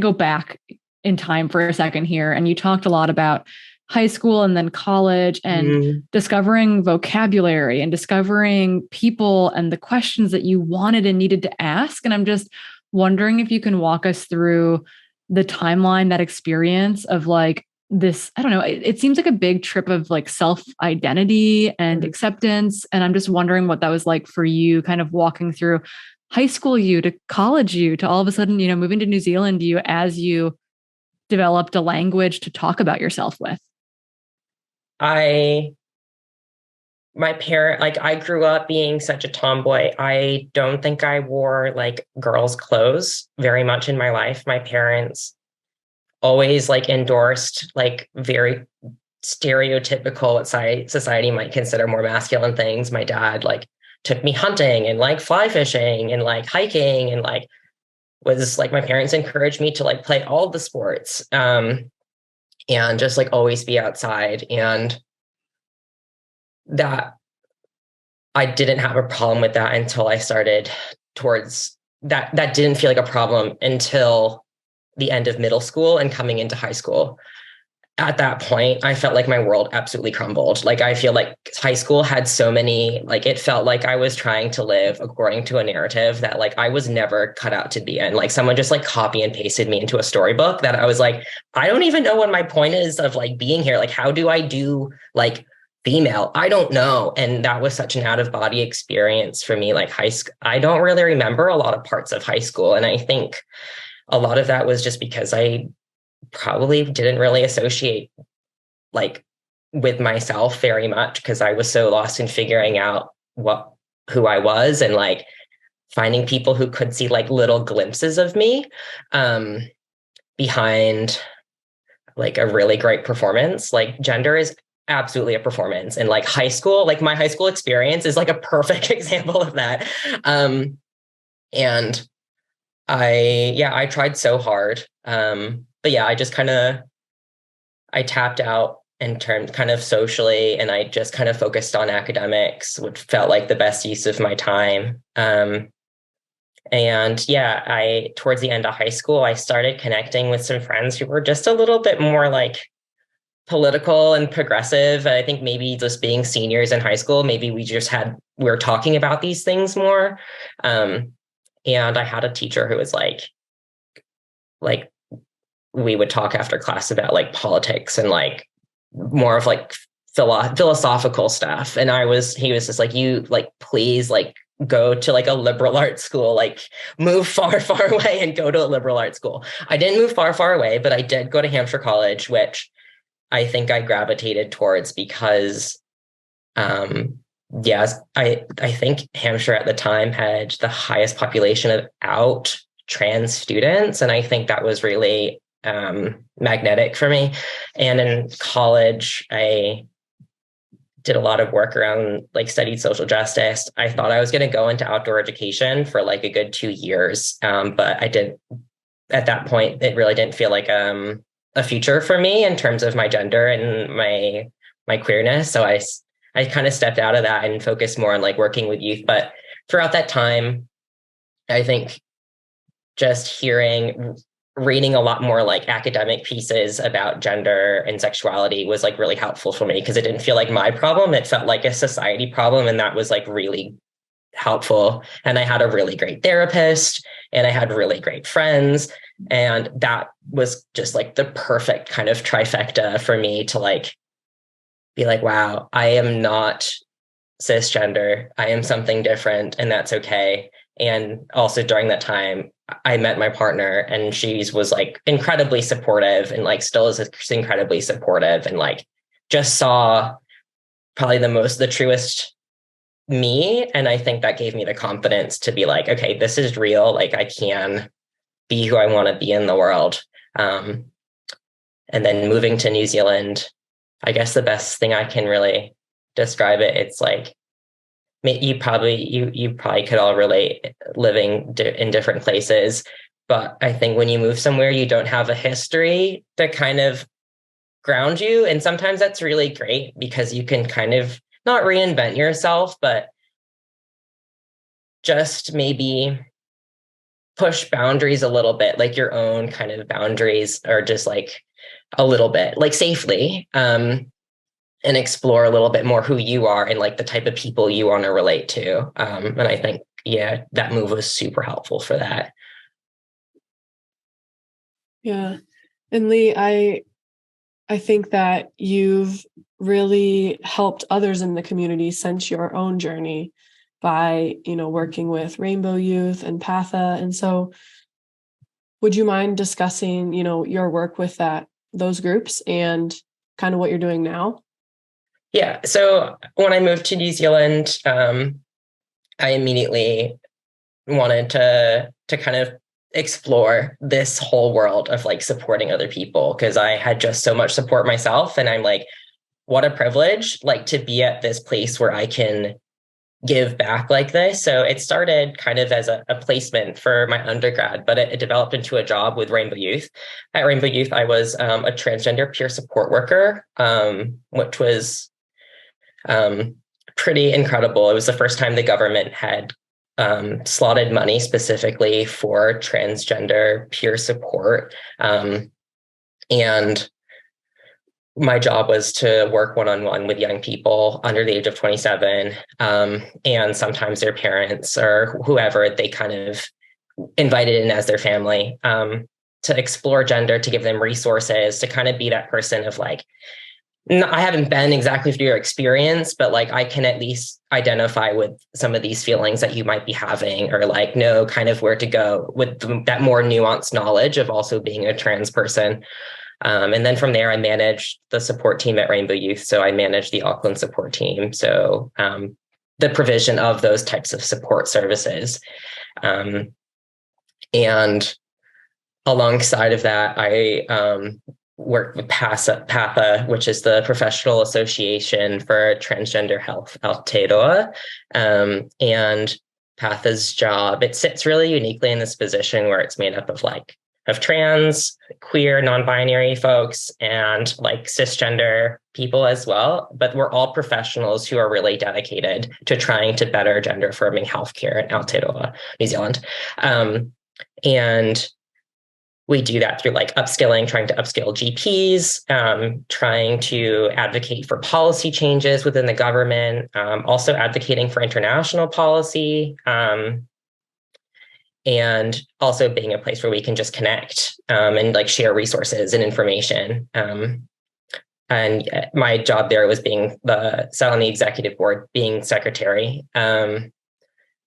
go back in time for a second here. And you talked a lot about high school and then college and discovering vocabulary and discovering people and the questions that you wanted and needed to ask. And I'm just wondering if you can walk us through the timeline, that experience of like this, I don't know, it seems like a big trip of like self-identity and acceptance. And I'm just wondering what that was like for you, kind of walking through high school you to college you to all of a sudden, moving to New Zealand you as you developed a language to talk about yourself with. I grew up being such a tomboy. I don't think I wore like girls' clothes very much in my life. My parents always like endorsed like very stereotypical what society might consider more masculine things. My dad like took me hunting and like fly fishing and like hiking and like was like, my parents encouraged me to like play all the sports and just like always be outside. And that I didn't have a problem with that until I started towards that. That didn't feel like a problem until the end of middle school and coming into high school. At that point, I felt like my world absolutely crumbled. Like, I feel like high school had so many, like, it felt like I was trying to live according to a narrative that like I was never cut out to be in. Like, someone just like copy and pasted me into a storybook that I was like, I don't even know what my point is of like being here. Like, how do I do like female? I don't know. And that was such an out of body experience for me. Like high school, I don't really remember a lot of parts of high school. And I think a lot of that was just because I probably didn't really associate like with myself very much, because I was so lost in figuring out who I was and like finding people who could see like little glimpses of me behind like a really great performance. Like, gender is absolutely a performance, and like high school, like my high school experience is like a perfect example of that. And I tried so hard. But yeah, I just I tapped out in terms kind of socially, and I just kind of focused on academics, which felt like the best use of my time. And yeah, towards the end of high school, I started connecting with some friends who were just a little bit more like political and progressive. I think maybe just being seniors in high school, maybe we were talking about these things more. And I had a teacher who was like we would talk after class about like politics and like more of like philosophical stuff. And he was just like, you like, please like go to like a liberal arts school, like move far, far away and go to a liberal arts school. I didn't move far, far away, but I did go to Hampshire College, which I think I gravitated towards because yes, I think Hampshire at the time had the highest population of out trans students. And I think that was really magnetic for me. And in college, I did a lot of work around like studied social justice. I thought I was going to go into outdoor education for like a good 2 years. But at that point, it really didn't feel like a future for me in terms of my gender and my queerness. So I kind of stepped out of that and focused more on like working with youth. But throughout that time, I think just reading a lot more like academic pieces about gender and sexuality was like really helpful for me, because it didn't feel like my problem. It felt like a society problem. And that was like really helpful. And I had a really great therapist and I had really great friends. And that was just like the perfect kind of trifecta for me to like be like, wow, I am not cisgender. I am something different, and that's okay. And also during that time, I met my partner, and she was like incredibly supportive, and like still is incredibly supportive, and like just saw probably the truest me. And I think that gave me the confidence to be like, okay, this is real. Like, I can be who I want to be in the world. And then moving to New Zealand, I guess the best thing I can really describe it, it's like, you probably could all relate living in different places. But I think when you move somewhere, you don't have a history to kind of ground you. And sometimes that's really great, because you can kind of not reinvent yourself, but just maybe push boundaries a little bit, like your own kind of boundaries, or just like a little bit, like safely, and explore a little bit more who you are and like the type of people you want to relate to. And I think, yeah, that move was super helpful for that. Yeah. And Lee, I think that you've really helped others in the community since your own journey by, working with Rainbow Youth and Patha. And so would you mind discussing, your work with those groups and kind of what you're doing now? Yeah. So when I moved to New Zealand, I immediately wanted to kind of explore this whole world of like supporting other people, because I had just so much support myself. And I'm like, what a privilege, like to be at this place where I can give back like this. So it started kind of as a placement for my undergrad, but it developed into a job with Rainbow Youth. At Rainbow Youth, I was a transgender peer support worker, which was pretty incredible. It was the first time the government had slotted money specifically for transgender peer support. And my job was to work one-on-one with young people under the age of 27, and sometimes their parents or whoever they kind of invited in as their family, to explore gender, to give them resources, to kind of be that person of like, I haven't been exactly through your experience, but like I can at least identify with some of these feelings that you might be having, or like know kind of where to go with that more nuanced knowledge of also being a trans person. And then from there, I managed the support team at Rainbow Youth. So I managed the Auckland support team. So the provision of those types of support services. And alongside of that, I worked with Patha, which is the professional association for transgender health, Aotearoa. And Patha's job, it sits really uniquely in this position where it's made up of trans, queer, non-binary folks, and like cisgender people as well. But we're all professionals who are really dedicated to trying to better gender affirming healthcare in Aotearoa, New Zealand. And we do that through like upskilling, trying to upskill GPs, trying to advocate for policy changes within the government, also advocating for international policy, and also being a place where we can just connect and like share resources and information. And my job there was sat on the executive board, being secretary,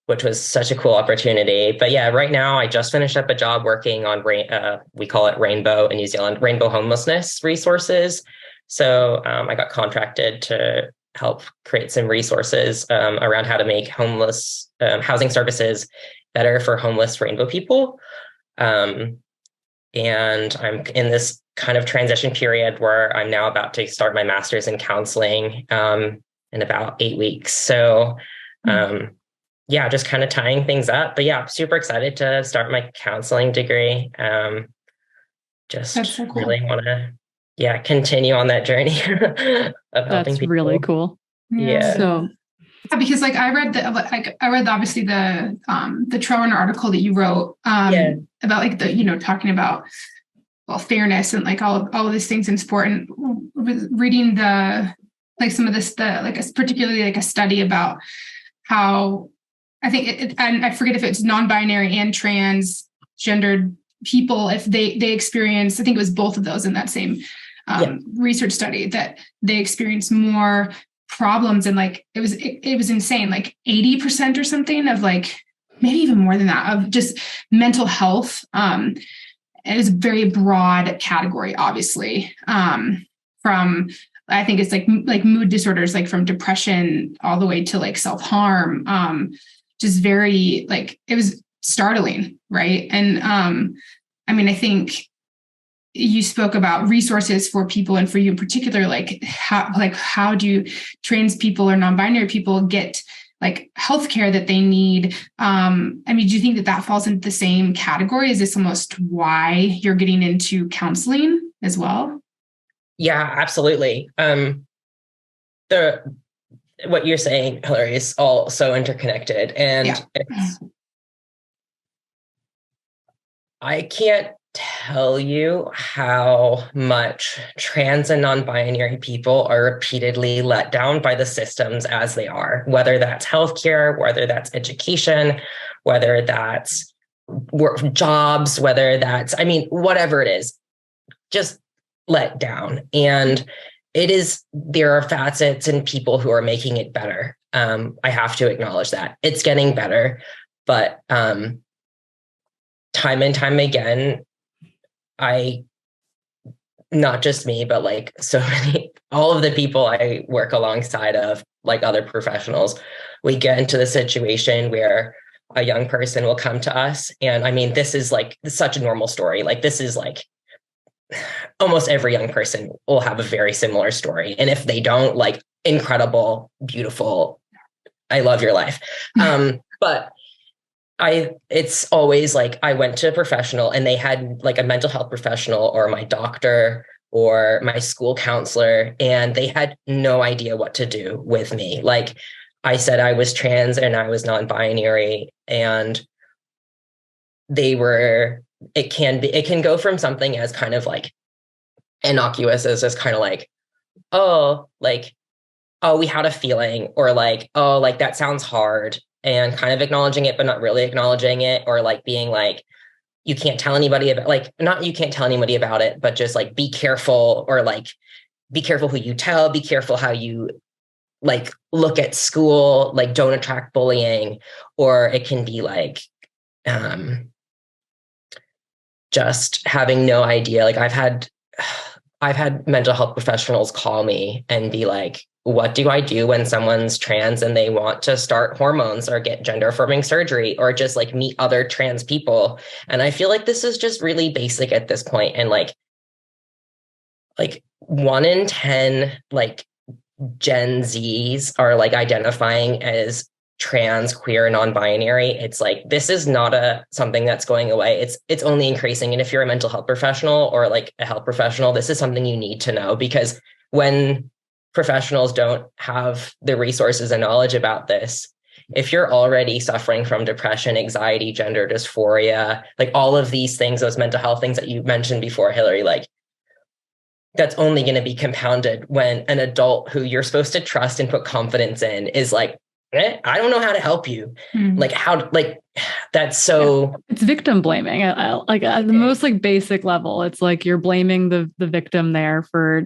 which was such a cool opportunity. But yeah, right now I just finished up a job working on, we call it Rainbow in New Zealand, Rainbow homelessness resources. So I got contracted to help create some resources around how to make homeless housing services better for homeless Rainbow people. And I'm in this kind of transition period where I'm now about to start my master's in counseling in about 8 weeks. So yeah, just kind of tying things up. But yeah, super excited to start my counseling degree. Just so cool. Really want to, continue on that journey of helping people. That's really cool. Yeah. So because like I read obviously the Trail Runner article that you wrote about like the talking about fairness and like all of these things in sport, and reading some of this particularly like a study about how I think and I forget if it's non-binary and transgendered people, if they experience, I think it was both of those in that same research study, that they experience more problems, and like it was insane, like 80% or something of like maybe even more than that of just mental health. It was a very broad category, obviously, from I think it's like mood disorders, like from depression all the way to like self-harm. Just very like, it was startling, right? And I mean, I think you spoke about resources for people, and for you in particular, like how do trans people or non-binary people get like healthcare that they need? I mean, do you think that falls into the same category? Is this almost why you're getting into counseling as well? Yeah, absolutely. The what you're saying, Hillary, is all so interconnected. And I can't tell you how much trans and non-binary people are repeatedly let down by the systems as they are, whether that's healthcare, whether that's education, whether that's jobs, whether that's, I mean, whatever it is, just let down. And there are facets and people who are making it better. I have to acknowledge that it's getting better, but time and time again, not just me, but like so many, all of the people I work alongside of, like other professionals, we get into the situation where a young person will come to us. And I mean, this is like such a normal story. Like this is like almost every young person will have a very similar story. And if they don't, like, incredible, beautiful, I love your life. But it's always like I went to a professional and they had like a mental health professional or my doctor or my school counselor, and they had no idea what to do with me. Like I said, I was trans and I was non-binary, and it can go from something as kind of like innocuous as just kind of like, oh, we had a feeling, or like, oh, like that sounds hard, and kind of acknowledging it, but not really acknowledging it, or like being like, you can't tell anybody about, like, not you can't tell anybody about it, but just like, be careful, or like, be careful who you tell, be careful how you like look at school, like don't attract bullying. Or it can be like, just having no idea. Like I've had mental health professionals call me and be like, what do I do when someone's trans and they want to start hormones or get gender affirming surgery or just like meet other trans people? And I feel like this is just really basic at this point. And like 1 in 10, like Gen Zs are like identifying as trans, queer, non-binary. It's like, this is not something that's going away. It's only increasing. And if you're a mental health professional or like a health professional, this is something you need to know, because when professionals don't have the resources and knowledge about this, if you're already suffering from depression, anxiety, gender dysphoria, like all of these things, those mental health things that you mentioned before, Hillary, like that's only going to be compounded when an adult who you're supposed to trust and put confidence in is like, I don't know how to help you. Like how, like that's so. It's victim blaming. Like at the most like basic level, it's like you're blaming the victim there for,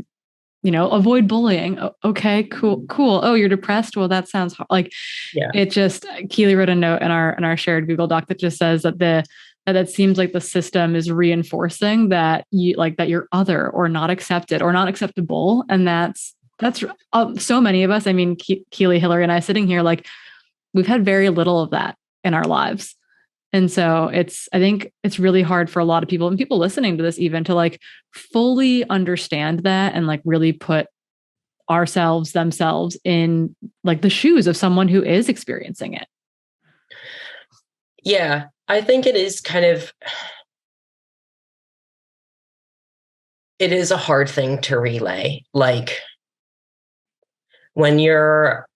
avoid bullying. Okay, cool. Oh, you're depressed. Well, that sounds like, it just, Keely wrote a note in our shared Google Doc that just says that that seems like the system is reinforcing that that you're other or not accepted or not acceptable. And that's so many of us. I mean, Keely, Hillary, and I sitting here, like we've had very little of that in our lives. And so I think it's really hard for a lot of people and people listening to this even to like fully understand that and like really put themselves in like the shoes of someone who is experiencing it. Yeah, I think it is it is a hard thing to relay. Like when your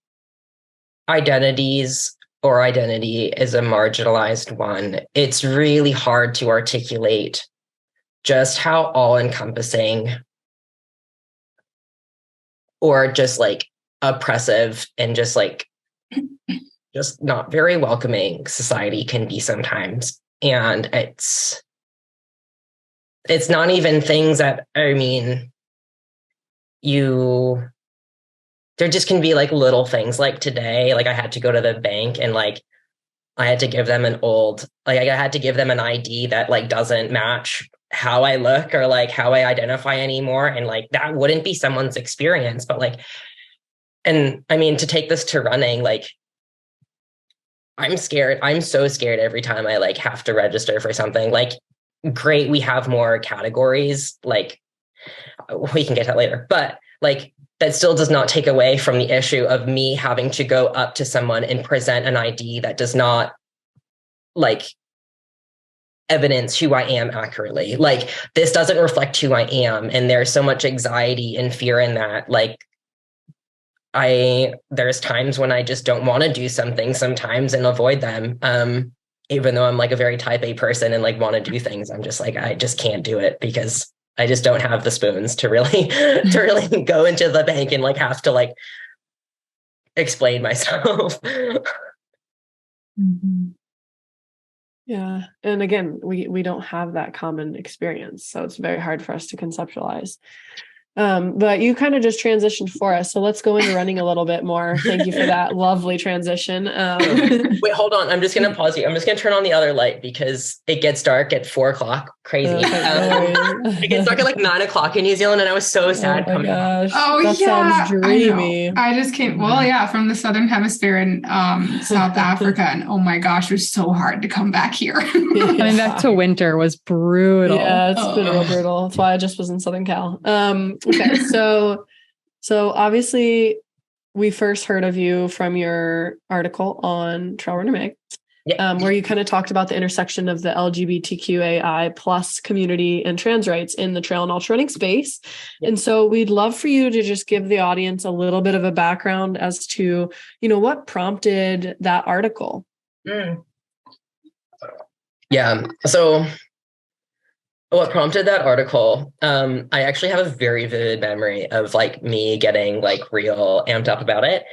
identity is a marginalized one, it's really hard to articulate just how all-encompassing or just like oppressive and just like just not very welcoming society can be sometimes. And it's not even things that, I mean, there just can be like little things. Like today, like I had to go to the bank and like I had to give them I had to give them an ID that like doesn't match how I look or like how I identify anymore. And like that wouldn't be someone's experience. But like, and I mean, to take this to running, like I'm scared. I'm so scared every time I like have to register for something. Like, great, we have more categories. Like, we can get to that later. But like, that still does not take away from the issue of me having to go up to someone and present an ID that does not like evidence who I am accurately. Like, this doesn't reflect who I am. And there's so much anxiety and fear in that. Like, there's times when I just don't want to do something sometimes and avoid them. Even though I'm like a very type A person and like want to do things, I'm just like, I just can't do it because I just don't have the spoons to really go into the bank and like have to like explain myself. Mm-hmm. Yeah. And again, we don't have that common experience. So it's very hard for us to conceptualize. But you kind of just transitioned for us. So let's go into running a little bit more. Thank you for that lovely transition. Wait, hold on. I'm just going to pause you. I'm just going to turn on the other light because it gets dark at 4:00. Crazy. It gets dark at like 9:00 in New Zealand. And I was so sad coming. Gosh. Oh, that sounds dreamy. I just came, from the Southern Hemisphere in South Africa. And oh my gosh, it was so hard to come back here. Coming back to winter was brutal. Yeah, it's been real brutal. That's why I just was in Southern Cal. Okay, so obviously we first heard of you from your article on Trail Runner Mag, where you kind of talked about the intersection of the LGBTQAI plus community and trans rights in the trail and ultra running space. Yep. And so we'd love for you to just give the audience a little bit of a background as to, what prompted that article. Yeah. So what prompted that article? I actually have a very vivid memory of like me getting like real amped up about it.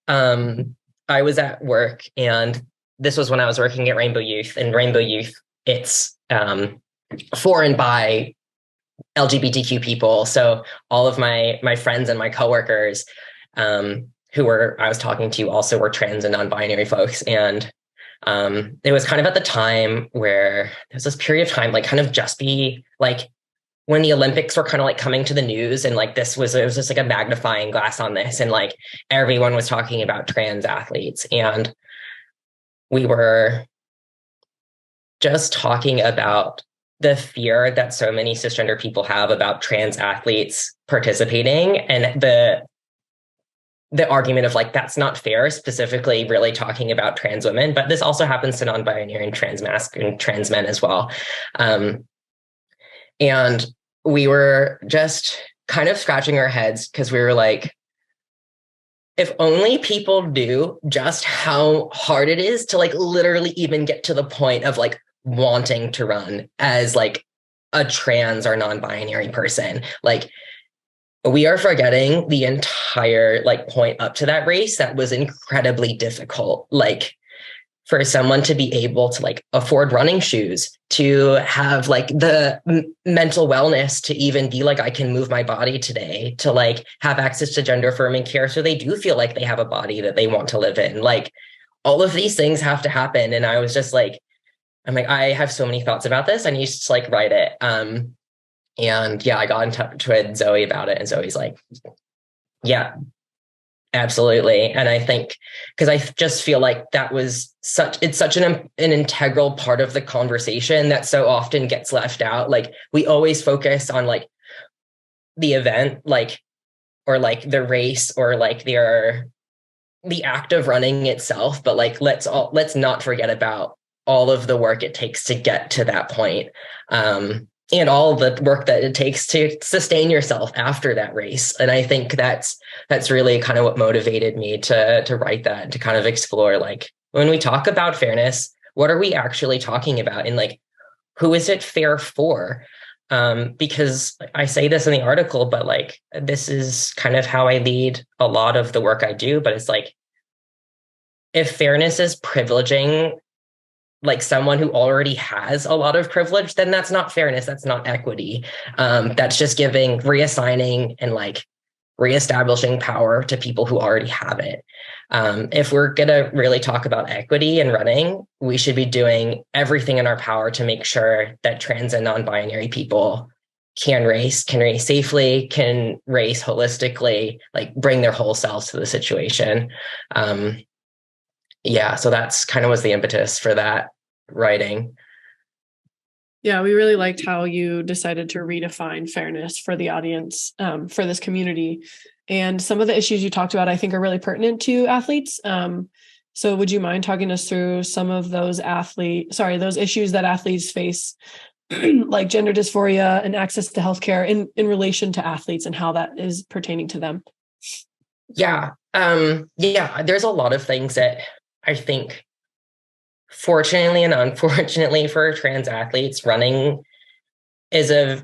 I was at work, and this was when I was working at Rainbow Youth. And Rainbow Youth, it's for and by LGBTQ people. So all of my friends and my coworkers who I was talking to also were trans and non-binary folks. And it was kind of at the time where there's this period of time, like kind of just be like when the Olympics were kind of like coming to the news, and like it was just like a magnifying glass on this, and like everyone was talking about trans athletes, and we were just talking about the fear that so many cisgender people have about trans athletes participating, and the argument of like, that's not fair, specifically really talking about trans women, but this also happens to non-binary and transmasculine trans men as well. And we were just kind of scratching our heads because we were like, if only people knew just how hard it is to like literally even get to the point of like wanting to run as like a trans or non-binary person. Like, we are forgetting the entire like point up to that race that was incredibly difficult. Like for someone to be able to like afford running shoes, to have like the mental wellness to even be like, I can move my body today, to like have access to gender affirming care so they do feel like they have a body that they want to live in. Like all of these things have to happen. And I was just like, I have so many thoughts about this. I need to like write it. And yeah, I got in touch with Zoe about it, and Zoe's like, yeah, absolutely. And I think, because I just feel like it's such an integral part of the conversation that so often gets left out. Like we always focus on like the event, like, or like the race, or like the act of running itself. But like, let's not forget about all of the work it takes to get to that point. And all the work that it takes to sustain yourself after that race. And I think that's really kind of what motivated me to write that, to kind of explore, like, when we talk about fairness, what are we actually talking about? And like, who is it fair for? Because I say this in the article, but like, this is kind of how I lead a lot of the work I do. But it's like, if fairness is privileging like someone who already has a lot of privilege, then that's not fairness. That's not equity. That's just reassigning and like reestablishing power to people who already have it. If we're going to really talk about equity and running, we should be doing everything in our power to make sure that trans and non-binary people can race safely, can race holistically, like bring their whole selves to the situation. Yeah, so that's kind of was the impetus for that writing. Yeah, we really liked how you decided to redefine fairness for the audience, for this community. And some of the issues you talked about, I think, are really pertinent to athletes. So would you mind talking us through some of those issues that athletes face, like gender dysphoria and access to healthcare in relation to athletes and how that is pertaining to them? Yeah, there's a lot of things that I think, fortunately and unfortunately for trans athletes, running is a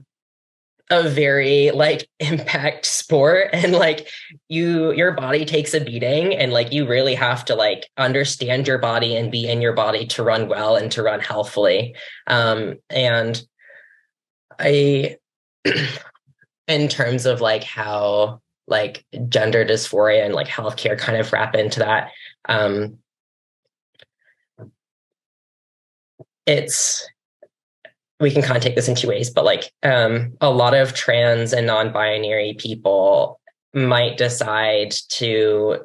very like impact sport, and like your body takes a beating, and like you really have to like understand your body and be in your body to run well and to run healthfully. And I in terms of like how like gender dysphoria and like healthcare kind of wrap into that, it's we can kind of take this in two ways, but like a lot of trans and non-binary people might decide to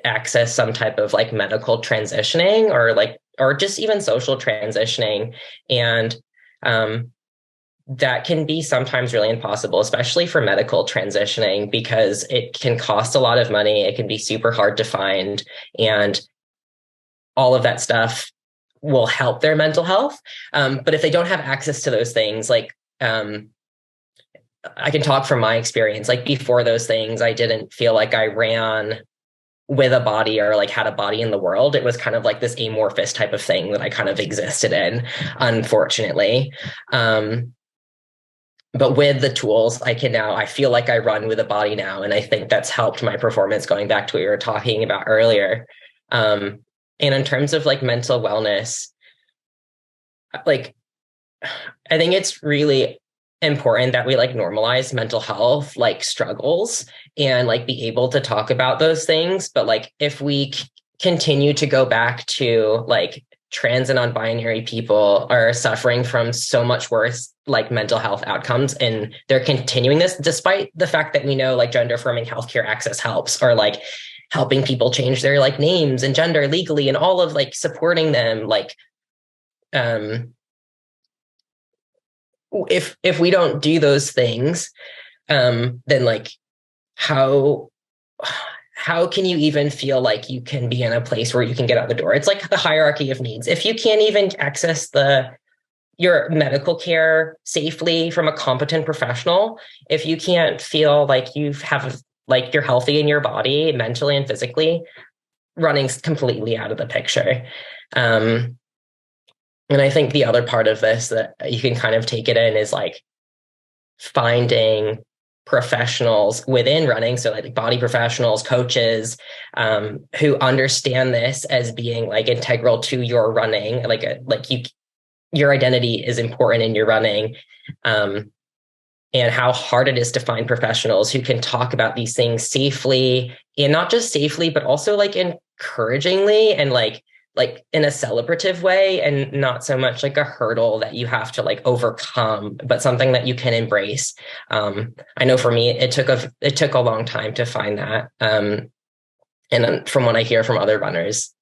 access some type of like medical transitioning or just even social transitioning. And that can be sometimes really impossible, especially for medical transitioning, because it can cost a lot of money. It can be super hard to find, and all of that stuff will help their mental health. But if they don't have access to those things, like I can talk from my experience, like before those things, I didn't feel like I ran with a body or like had a body in the world. It was kind of like this amorphous type of thing that I kind of existed in, unfortunately. But with the tools, I feel like I run with a body now. And I think that's helped my performance, going back to what we were talking about earlier. And in terms of like mental wellness, like, I think it's really important that we like normalize mental health, like struggles, and like be able to talk about those things. But like, if we continue to go back to like trans and non-binary people are suffering from so much worse like mental health outcomes, and they're continuing this despite the fact that we know like gender affirming healthcare access helps, or like helping people change their like names and gender legally, and all of like supporting them. Like, if we don't do those things, then like how can you even feel like you can be in a place where you can get out the door? It's like the hierarchy of needs. If you can't even access your medical care safely from a competent professional, if you can't feel like like you're healthy in your body mentally and physically, running's completely out of the picture. And I think the other part of this that you can kind of take it in is like finding professionals within running, so like body professionals, coaches, who understand this as being like integral to your running, your identity is important in your running, and how hard it is to find professionals who can talk about these things safely, and not just safely, but also like encouragingly, and like in a celebrative way, and not so much like a hurdle that you have to like overcome, but something that you can embrace. I know for me, it took a long time to find that. And from what I hear from other runners,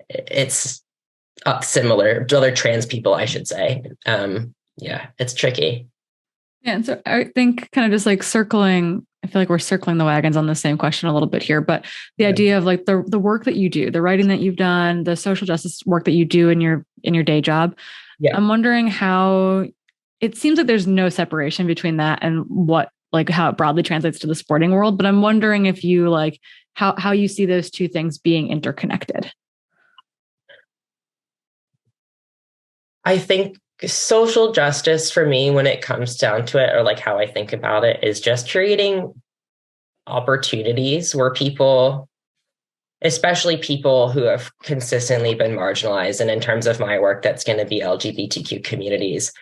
it's similar to other trans people, I should say. Yeah, it's tricky. Yeah. And so I think kind of just like I feel like we're circling the wagons on the same question a little bit here, but the idea of like the work that you do, the writing that you've done, the social justice work that you do in your day job. Yeah. I'm wondering how it seems like there's no separation between that and how it broadly translates to the sporting world. But I'm wondering if you like how you see those two things being interconnected. I think social justice for me, when it comes down to it, or like how I think about it, is just creating opportunities where people, especially people who have consistently been marginalized, and in terms of my work, that's going to be LGBTQ communities,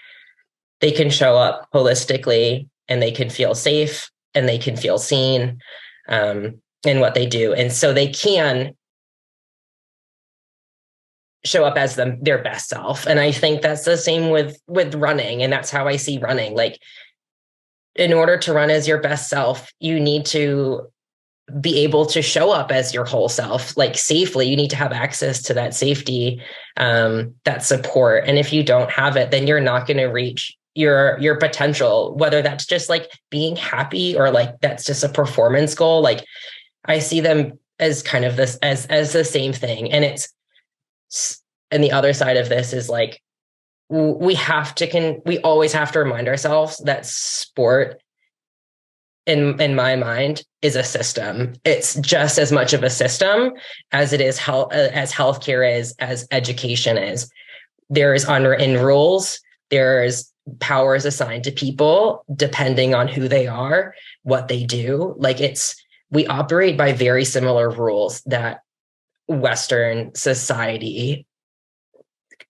they can show up holistically, and they can feel safe, and they can feel seen in what they do. And so they can show up as their best self. And I think that's the same with running. And that's how I see running. Like, in order to run as your best self, you need to be able to show up as your whole self, like safely. You need to have access to that safety, that support. And if you don't have it, then you're not going to reach your potential, whether that's just like being happy, or like that's just a performance goal. Like, I see them as kind of this as the same thing. And the other side of this is like, we always have to remind ourselves that sport in my mind, is a system. It's just as much of a system as it is as healthcare is, as education is. There's unwritten rules. There's powers assigned to people depending on who they are, what they do. Like, we operate by very similar rules that Western society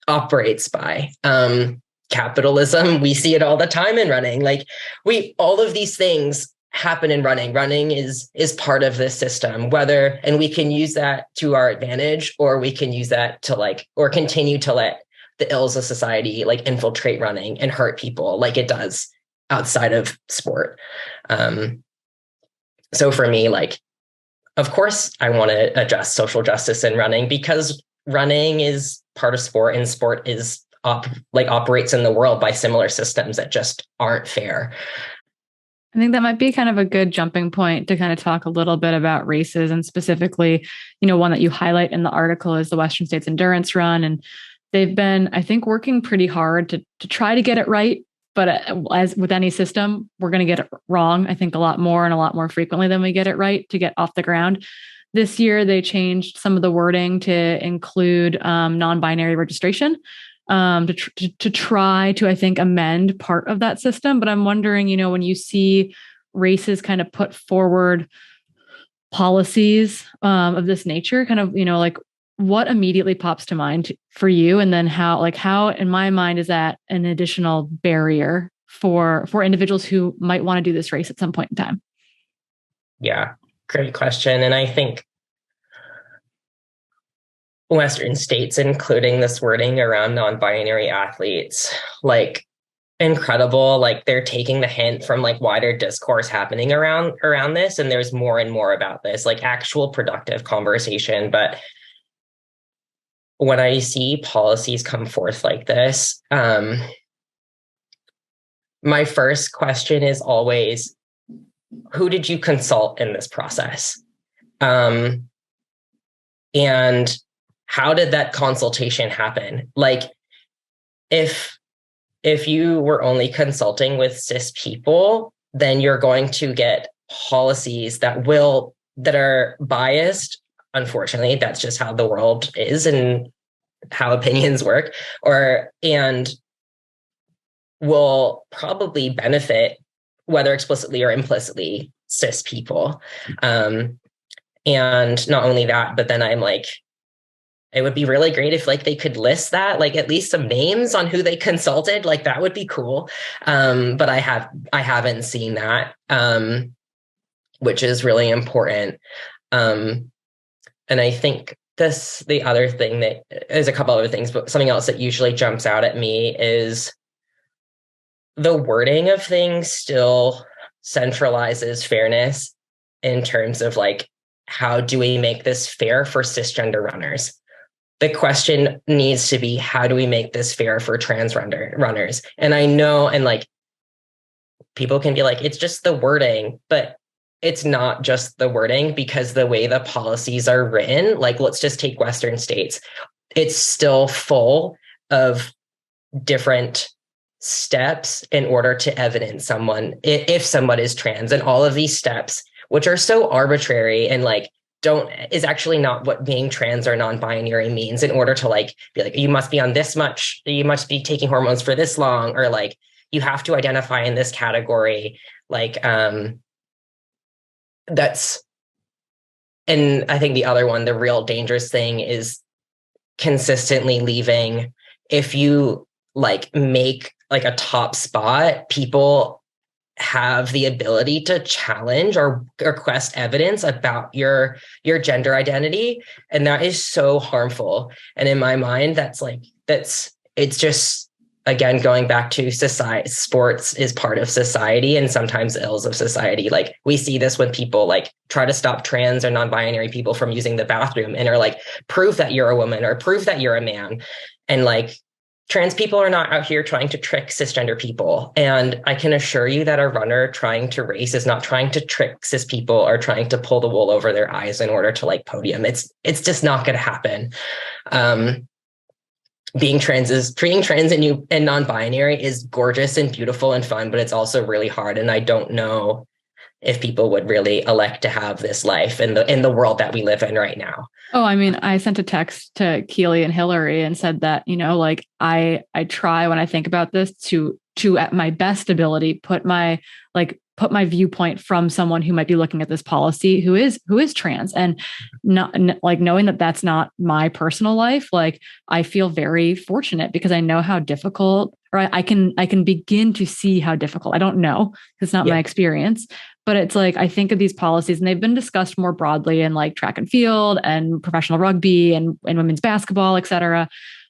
operates by. Capitalism, we see it all the time in running. Like, all of these things happen in running. Running is part of this system, and we can use that to our advantage, or we can use that to or continue to let the ills of society infiltrate running and hurt people like it does outside of sport. So for me, of course I want to address social justice in running, because running is part of sport, and sport is operates in the world by similar systems that just aren't fair. I think that might be kind of a good jumping point to kind of talk a little bit about races, and specifically, one that you highlight in the article is the Western States Endurance Run. And they've been, I think, working pretty hard to try to get it right. But as with any system, we're going to get it wrong, I think, a lot more and a lot more frequently than we get it right to get off the ground. This year, they changed some of the wording to include non-binary registration, to try to, I think, amend part of that system. But I'm wondering, when you see races kind of put forward policies of this nature, kind of, what immediately pops to mind for you? And then how, in my mind, is that an additional barrier for individuals who might want to do this race at some point in time? Yeah, great question. And I think Western states, including this wording around non-binary athletes, incredible. They're taking the hint from wider discourse happening around this. And there's more and more about this, actual productive conversation. But when I see policies come forth like this, my first question is always, who did you consult in this process? And how did that consultation happen? If you were only consulting with cis people, then you're going to get policies that are biased. Unfortunately, that's just how the world is and how opinions work, and will probably benefit, whether explicitly or implicitly, cis people. And not only that, but then I'm it would be really great if they could list that, at least some names on who they consulted. That would be cool. But I haven't seen that, which is really important. And I think the other thing that is a couple other things, but something else that usually jumps out at me is the wording of things still centralizes fairness in terms of how do we make this fair for cisgender runners? The question needs to be, how do we make this fair for trans runners? And I know, and people can be it's just the wording, but it's not just the wording, because the way the policies are written, let's just take Western states, it's still full of different steps in order to evidence someone, if someone is trans, and all of these steps, which are so arbitrary and is actually not what being trans or non-binary means, in order to be you must be on this much, you must be taking hormones for this long, or you have to identify in this category. That's, and I think the other one, the real dangerous thing, is consistently leaving, if you make a top spot, people have the ability to challenge or request evidence about your gender identity. And that is so harmful. And in my mind, it's just, again, going back to society, sports is part of society and sometimes the ills of society. We see this when people try to stop trans or non-binary people from using the bathroom and are prove that you're a woman or prove that you're a man. And trans people are not out here trying to trick cisgender people. And I can assure you that a runner trying to race is not trying to trick cis people or trying to pull the wool over their eyes in order to podium. It's just not going to happen. Being trans and non-binary is gorgeous and beautiful and fun, but it's also really hard. And I don't know if people would really elect to have this life in the world that we live in right now. Oh, I mean, I sent a text to Keely and Hillary and said that, like I try when I think about this to at my best ability put my viewpoint from someone who might be looking at this policy who is trans, and not like knowing that that's not my personal life. Like, I feel very fortunate because I know how difficult, or I can begin to see how difficult. I don't know because it's not my experience, but it's like, I think of these policies and they've been discussed more broadly in like track and field and professional rugby and women's basketball, et cetera.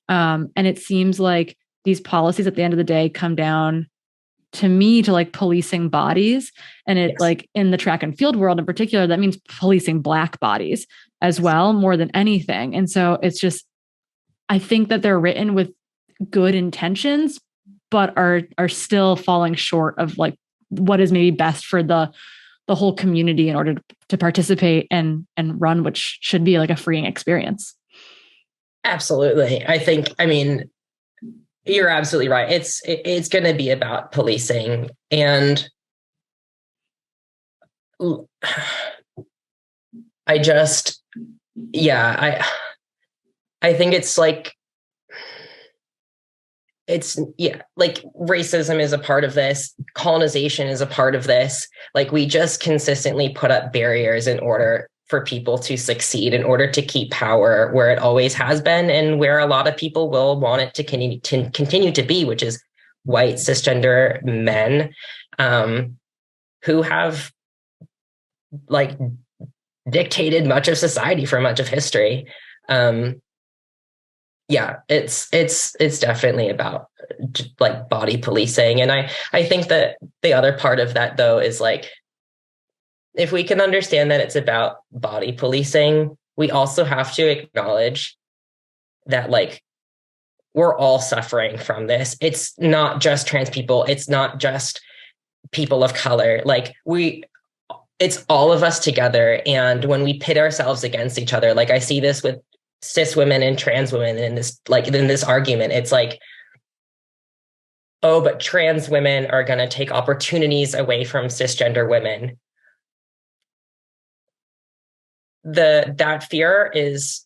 And it seems like these policies at the end of the day come down to me to like policing bodies. And it like in the track and field world in particular, that means policing Black bodies as well, more than anything. And so it's just, I think that they're written with good intentions, but are still falling short of like what is maybe best for the whole community in order to participate and run, which should be like a freeing experience. Absolutely. I mean, you're absolutely right. It's going to be about policing, and I think it's like, like racism is a part of this. Colonization is a part of this. Like, we just consistently put up barriers in order for people to succeed, in order to keep power where it always has been and where a lot of people will want it to continue to be, which is white cisgender men who have like dictated much of society for much of history. It's definitely about like body policing. And I think that the other part of that though is like, if we can understand that it's about body policing, we also have to acknowledge that like we're all suffering from this. It's not just trans people. It's not just people of color. Like it's all of us together. And when we pit ourselves against each other, like I see this with cis women and trans women in this argument, it's like, oh, but trans women are going to take opportunities away from cisgender women. That fear is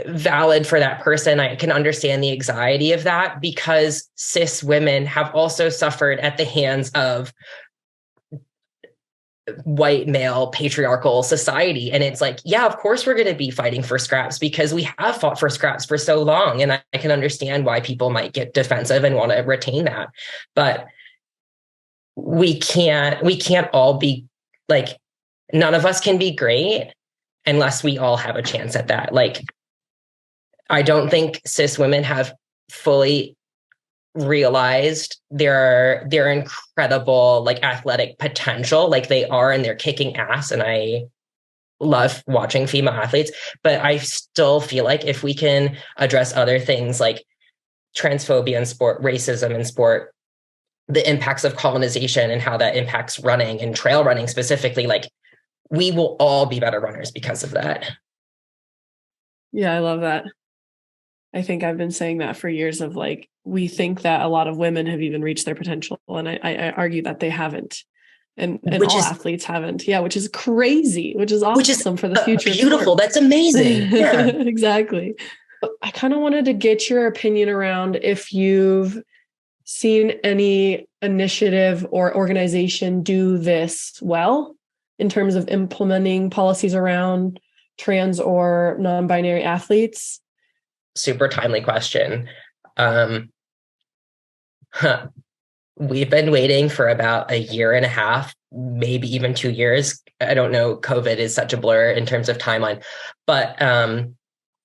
valid for that person. I can understand the anxiety of that because cis women have also suffered at the hands of white male patriarchal society. And it's like, yeah, of course we're going to be fighting for scraps because we have fought for scraps for so long. And I can understand why people might get defensive and want to retain that. But we can't all be like, none of us can be great unless we all have a chance at that. Like, I don't think cis women have fully realized their incredible like athletic potential. Like, they are, and they're kicking ass. And I love watching female athletes, but I still feel like if we can address other things like transphobia in sport, racism in sport, the impacts of colonization and how that impacts running and trail running specifically, like, we will all be better runners because of that. Yeah, I love that. I think I've been saying that for years of like, we think that a lot of women have even reached their potential. And I argue that they haven't. And all athletes haven't. Yeah, which is crazy, which is awesome for the future. Beautiful. That's amazing. Yeah. Exactly. I kind of wanted to get your opinion around if you've seen any initiative or organization do this well in terms of implementing policies around trans or non-binary athletes. Super timely question. We've been waiting for about 1.5 years, maybe even 2 years. I don't know. COVID is such a blur in terms of timeline, but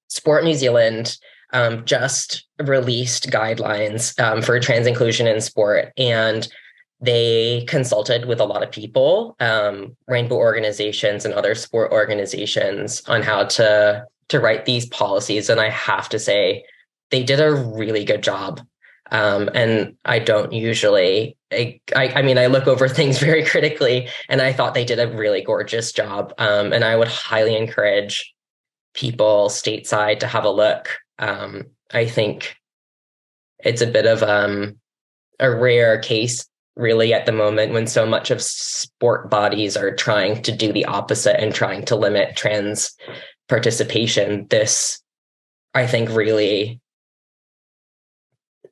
Sport New Zealand just released guidelines for trans inclusion in sport, and they consulted with a lot of people, rainbow organizations and other sport organizations, on how to write these policies. And I have to say, they did a really good job. And I don't usually, I mean, I look over things very critically, and I thought they did a really gorgeous job. And I would highly encourage people stateside to have a look. I think it's a bit of a rare case really at the moment when so much of sport bodies are trying to do the opposite and trying to limit trans participation, this, I think, really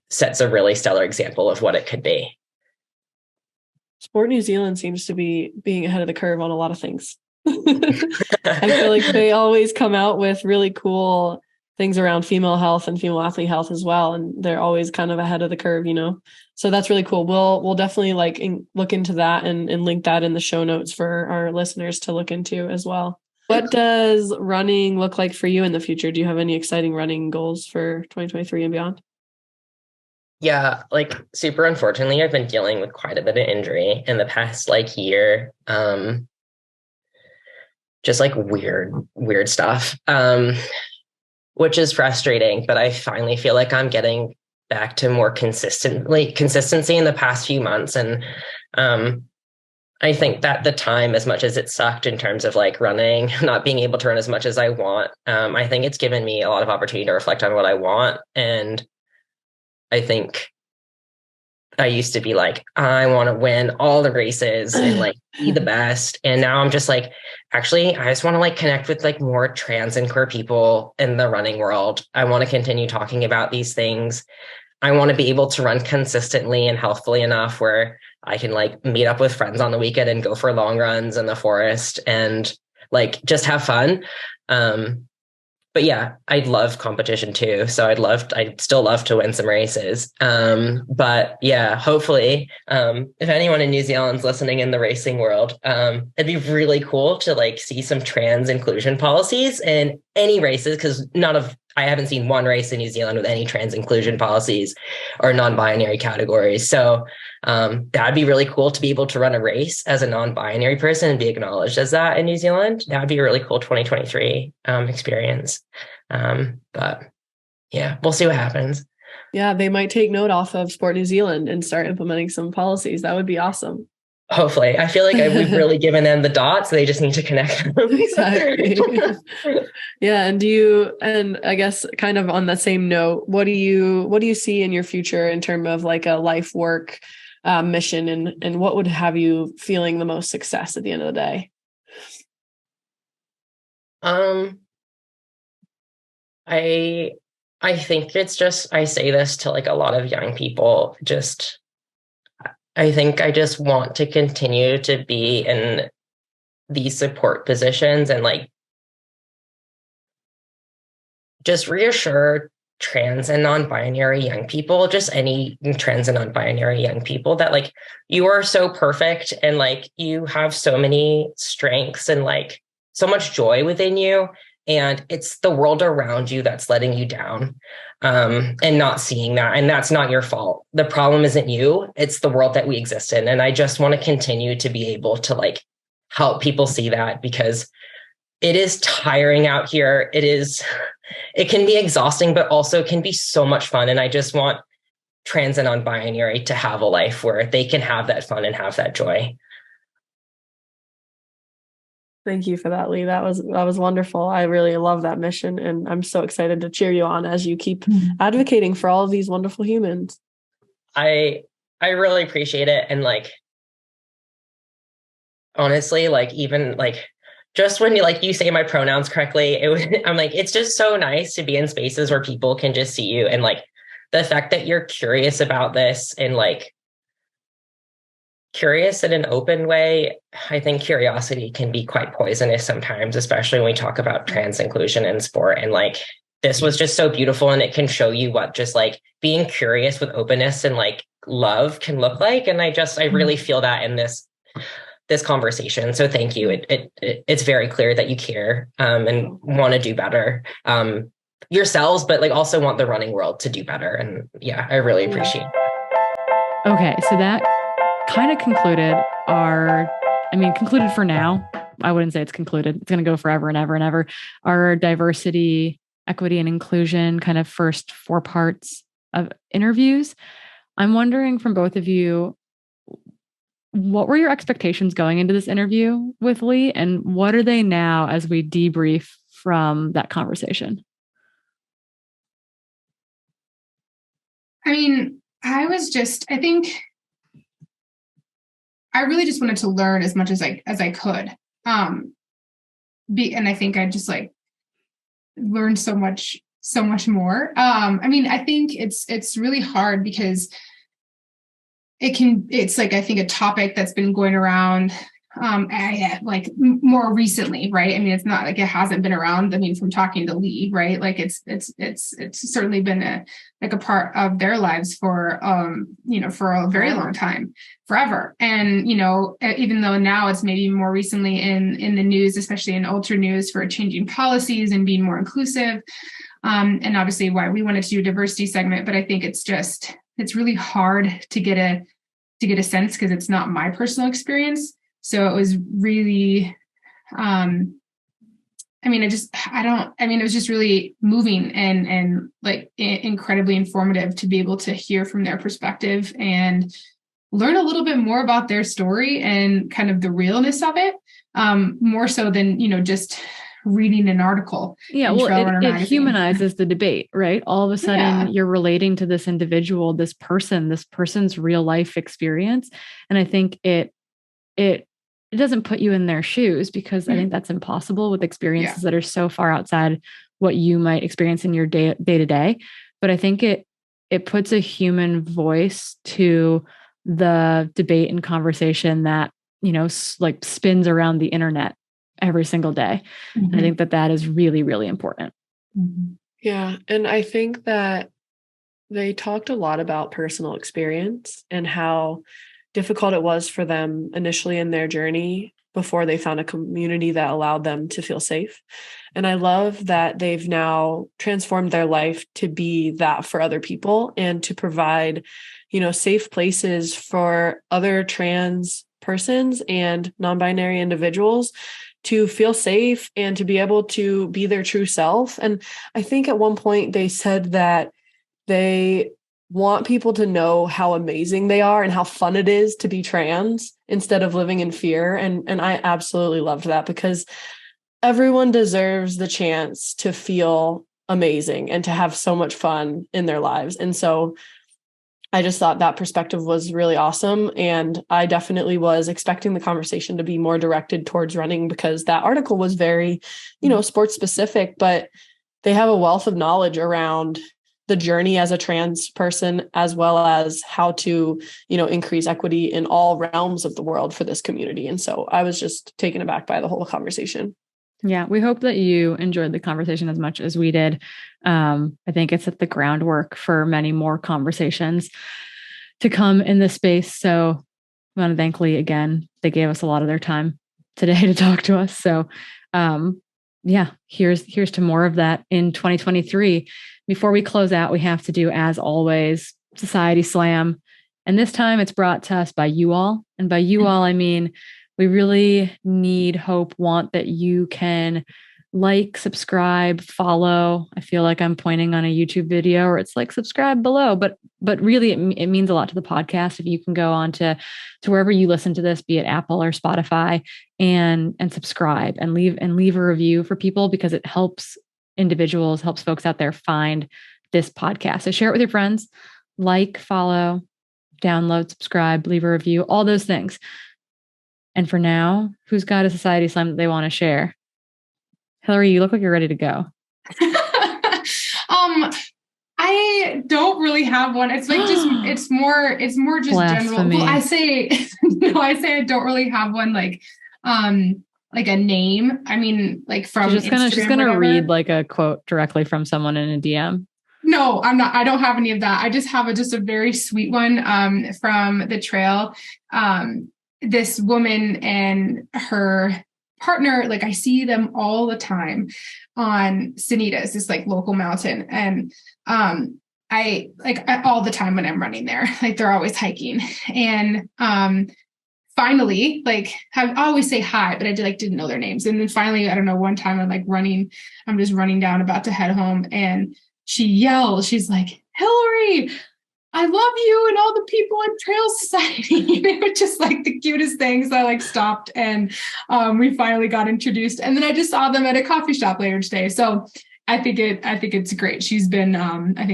sets a really stellar example of what it could be. Sport New Zealand seems to be being ahead of the curve on a lot of things. I feel like they always come out with really cool things around female health and female athlete health as well. And they're always kind of ahead of the curve, you know? So that's really cool. We'll definitely look into that and link that in the show notes for our listeners to look into as well. What does running look like for you in the future? Do you have any exciting running goals for 2023 and beyond? Yeah, like super unfortunately, I've been dealing with quite a bit of injury in the past year. Just weird stuff. Which is frustrating, but I finally feel like I'm getting back to more consistency in the past few months. And I think that the time, as much as it sucked in terms of running, not being able to run as much as I want, I think it's given me a lot of opportunity to reflect on what I want. And I think I used to be I want to win all the races and be the best. And now I'm just actually, I just want to connect with more trans and queer people in the running world. I want to continue talking about these things. I want to be able to run consistently and healthfully enough where I can meet up with friends on the weekend and go for long runs in the forest and just have fun. But yeah, I love competition too. So I'd still love to win some races. But yeah, hopefully, if anyone in New Zealand's listening in the racing world, it'd be really cool to see some trans inclusion policies in any races, because I haven't seen one race in New Zealand with any trans inclusion policies or non-binary categories. So that'd be really cool to be able to run a race as a non-binary person and be acknowledged as that in New Zealand. That'd be a really cool 2023 experience. But yeah, we'll see what happens. Yeah, they might take note off of Sport New Zealand and start implementing some policies. That would be awesome. Hopefully. I feel we've really given them the dots. They just need to connect them. Exactly. Yeah. And I guess kind of on the same note, what do you see in your future in terms of a life work mission, and what would have you feeling the most success at the end of the day? I think it's just, I say this to a lot of young people, I think I just want to continue to be in these support positions and just reassure trans and non-binary young people, just any trans and non-binary young people, that you are so perfect and you have so many strengths and so much joy within you. And it's the world around you that's letting you down, and not seeing that. And that's not your fault. The problem isn't you, it's the world that we exist in. And I just want to continue to be able to help people see that, because it is tiring out here. It can be exhausting, but also can be so much fun. And I just want trans and non-binary to have a life where they can have that fun and have that joy. Thank you for that, Lee. That was wonderful. I really love that mission, and I'm so excited to cheer you on as you keep advocating for all of these wonderful humans. I really appreciate it. And honestly, even just when you say my pronouns correctly, I'm it's just so nice to be in spaces where people can just see you, and the fact that you're curious about this and curious in an open way. I think curiosity can be quite poisonous sometimes, especially when we talk about trans inclusion in sport. And this was just so beautiful, and it can show you what just being curious with openness and love can look like. And I really feel that in this conversation. So thank you. It's very clear that you care and want to do better yourselves, but also want the running world to do better. And yeah, I really appreciate it. Okay, so that kind of concluded concluded for now. I wouldn't say it's concluded. It's going to go forever and ever and ever. Our diversity, equity, and inclusion kind of first 4 parts of interviews. I'm wondering from both of you, what were your expectations going into this interview with Lee, and what are they now as we debrief from that conversation? I think I really just wanted to learn as much as I could. And I think I just like learned so much more. I mean, I think it's really hard because it's like, I think a topic that's been going around, like more recently, right? I mean, it's not like it hasn't been around. I mean, from talking to Lee, right? Like it's certainly been a part of their lives for, for a very long time, forever. And, even though now it's maybe more recently in the news, especially in ultra news, for changing policies and being more inclusive. And obviously why we wanted to do a diversity segment, but I think it's really hard to get a sense because it's not my personal experience. So it was really, it was just really moving and like incredibly informative to be able to hear from their perspective and learn a little bit more about their story and kind of the realness of it, more so than, just reading an article. Yeah, well, it humanizes the debate, right? All of a sudden you're relating to this individual, this person's real life experience. And I think it doesn't put you in their shoes because I think that's impossible with experiences that are so far outside what you might experience in your day to day. But I think it puts a human voice to the debate and conversation that, like spins around the internet every single day. And I think that is really, really important. Yeah. And I think that they talked a lot about personal experience and how difficult it was for them initially in their journey before they found a community that allowed them to feel safe. And I love that they've now transformed their life to be that for other people and to provide, safe places for other trans persons and non-binary individuals to feel safe and to be able to be their true self. And I think at one point they said that they want people to know how amazing they are and how fun it is to be trans instead of living in fear. And I absolutely loved that because everyone deserves the chance to feel amazing and to have so much fun in their lives. And so I just thought that perspective was really awesome. And I definitely was expecting the conversation to be more directed towards running because that article was very, sports specific, but they have a wealth of knowledge around the journey as a trans person, as well as how to, increase equity in all realms of the world for this community. And so I was just taken aback by the whole conversation. Yeah, we hope that you enjoyed the conversation as much as we did. I think it's at the groundwork for many more conversations to come in this space. So I want to thank Lee again. They gave us a lot of their time today to talk to us. So here's to more of that in 2023. Before we close out, we have to do, as always, Society Slam. And this time it's brought to us by you all. And by you all, I mean, we really need, want that you can like, subscribe, follow. I feel like I'm pointing on a YouTube video or it's like subscribe below, but really it means a lot to the podcast. If you can go on to wherever you listen to this, be it Apple or Spotify, and subscribe and leave a review for people because it helps individuals, helps folks out there find this podcast. So share it with your friends, like, follow, download, subscribe, leave a review, all those things. And for now, who's got a Society Slam that they want to share? Hillary, you look like you're ready to go. I don't really have one. It's like it's more just Blasphemy. general. Well, I say I don't really have one like a name. I mean, like from she's gonna read like a quote directly from someone in a DM. No, I'm not. I don't have any of that. I just have a very sweet one from the trail. This woman and her partner, like I see them all the time on Sanitas, this like local mountain. And I all the time when I'm running there, like they're always hiking. And finally, like I always say hi, but I didn't know their names. And then finally, I don't know, one time I'm just running down about to head home and she yells, she's like, Hillary, I love you and all the people in Trail Society. And it was just like the cutest things. I like stopped and we finally got introduced. And then I just saw them at a coffee shop later today. So I think it's great. She's been, I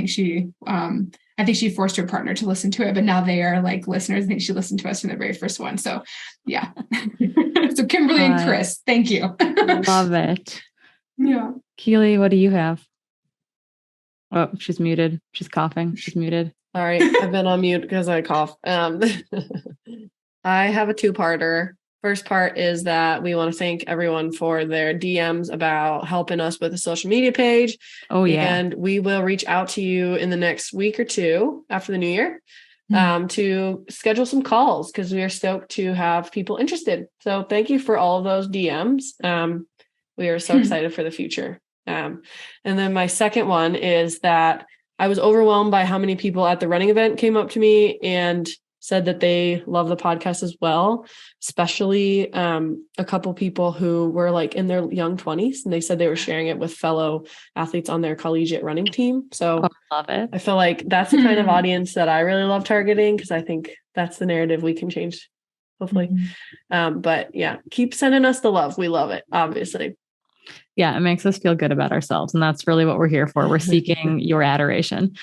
I think she forced her partner to listen to it, but now they are like listeners. I think she listened to us from the very first one. So yeah. So Kimberly and Chris, thank you. Love it. Yeah. Keely, what do you have? Oh, she's muted. She's coughing. She's muted. Sorry, I've been on mute because I cough. I have a two-parter. First part is that we want to thank everyone for their DMs about helping us with the social media page. Oh, yeah. And we will reach out to you in the next week or two after the new year to schedule some calls because we are stoked to have people interested. So thank you for all of those DMs. We are so excited for the future. And then my second one is that I was overwhelmed by how many people at the running event came up to me and said that they love the podcast as well, especially a couple people who were like in their young 20s, and they said they were sharing it with fellow athletes on their collegiate running team. So I love it. I feel like that's the kind of audience that I really love targeting because I think that's the narrative we can change, hopefully. But yeah, keep sending us the love. We love it, obviously. Yeah, it makes us feel good about ourselves. And that's really what we're here for. We're seeking your adoration.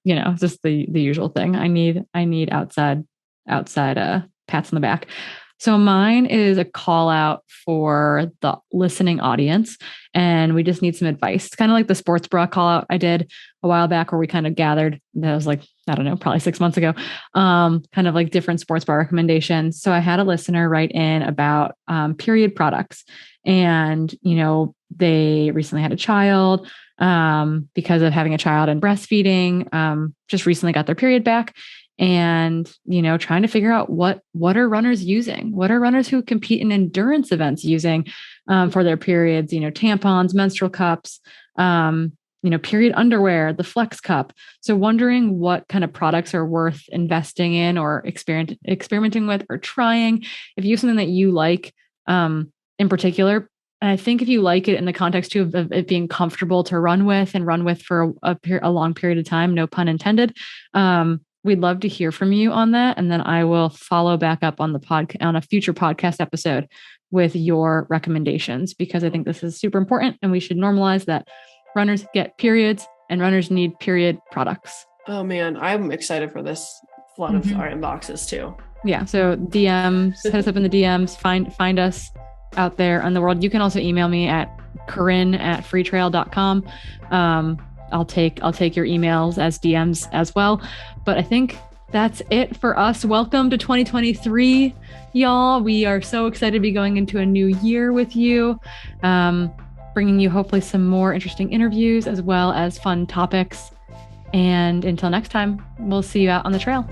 You know, just the usual thing. I need outside pats on the back. So mine is a call out for the listening audience, and we just need some advice. It's kind of like the sports bra call out I did a while back where we kind of gathered, that was like, I don't know, probably 6 months ago, kind of like different sports bra recommendations. So I had a listener write in about period products, and, you know, they recently had a child. Because of having a child and breastfeeding, just recently got their period back, and, you know, trying to figure out what are runners using? What are runners who compete in endurance events using, for their periods, you know, tampons, menstrual cups, you know, period underwear, the Flex Cup. So wondering what kind of products are worth investing in or experimenting with or trying. If you have something that you like, in particular, and I think if you like it in the context too of it being comfortable to run with for a long period of time, no pun intended, we'd love to hear from you on that. And then I will follow back up on on a future podcast episode with your recommendations, because I think this is super important and we should normalize that runners get periods and runners need period products. Oh man, I'm excited for this flood of our inboxes too. Yeah. So DMs, hit us up in the DMs, find us out there in the world. You can also email me at Corrine@freetrail.com. I'll take your emails as DMs as well. But I think that's it for us. Welcome to 2023, y'all. We are so excited to be going into a new year with you, bringing you hopefully some more interesting interviews as well as fun topics. And until next time, we'll see you out on the trail.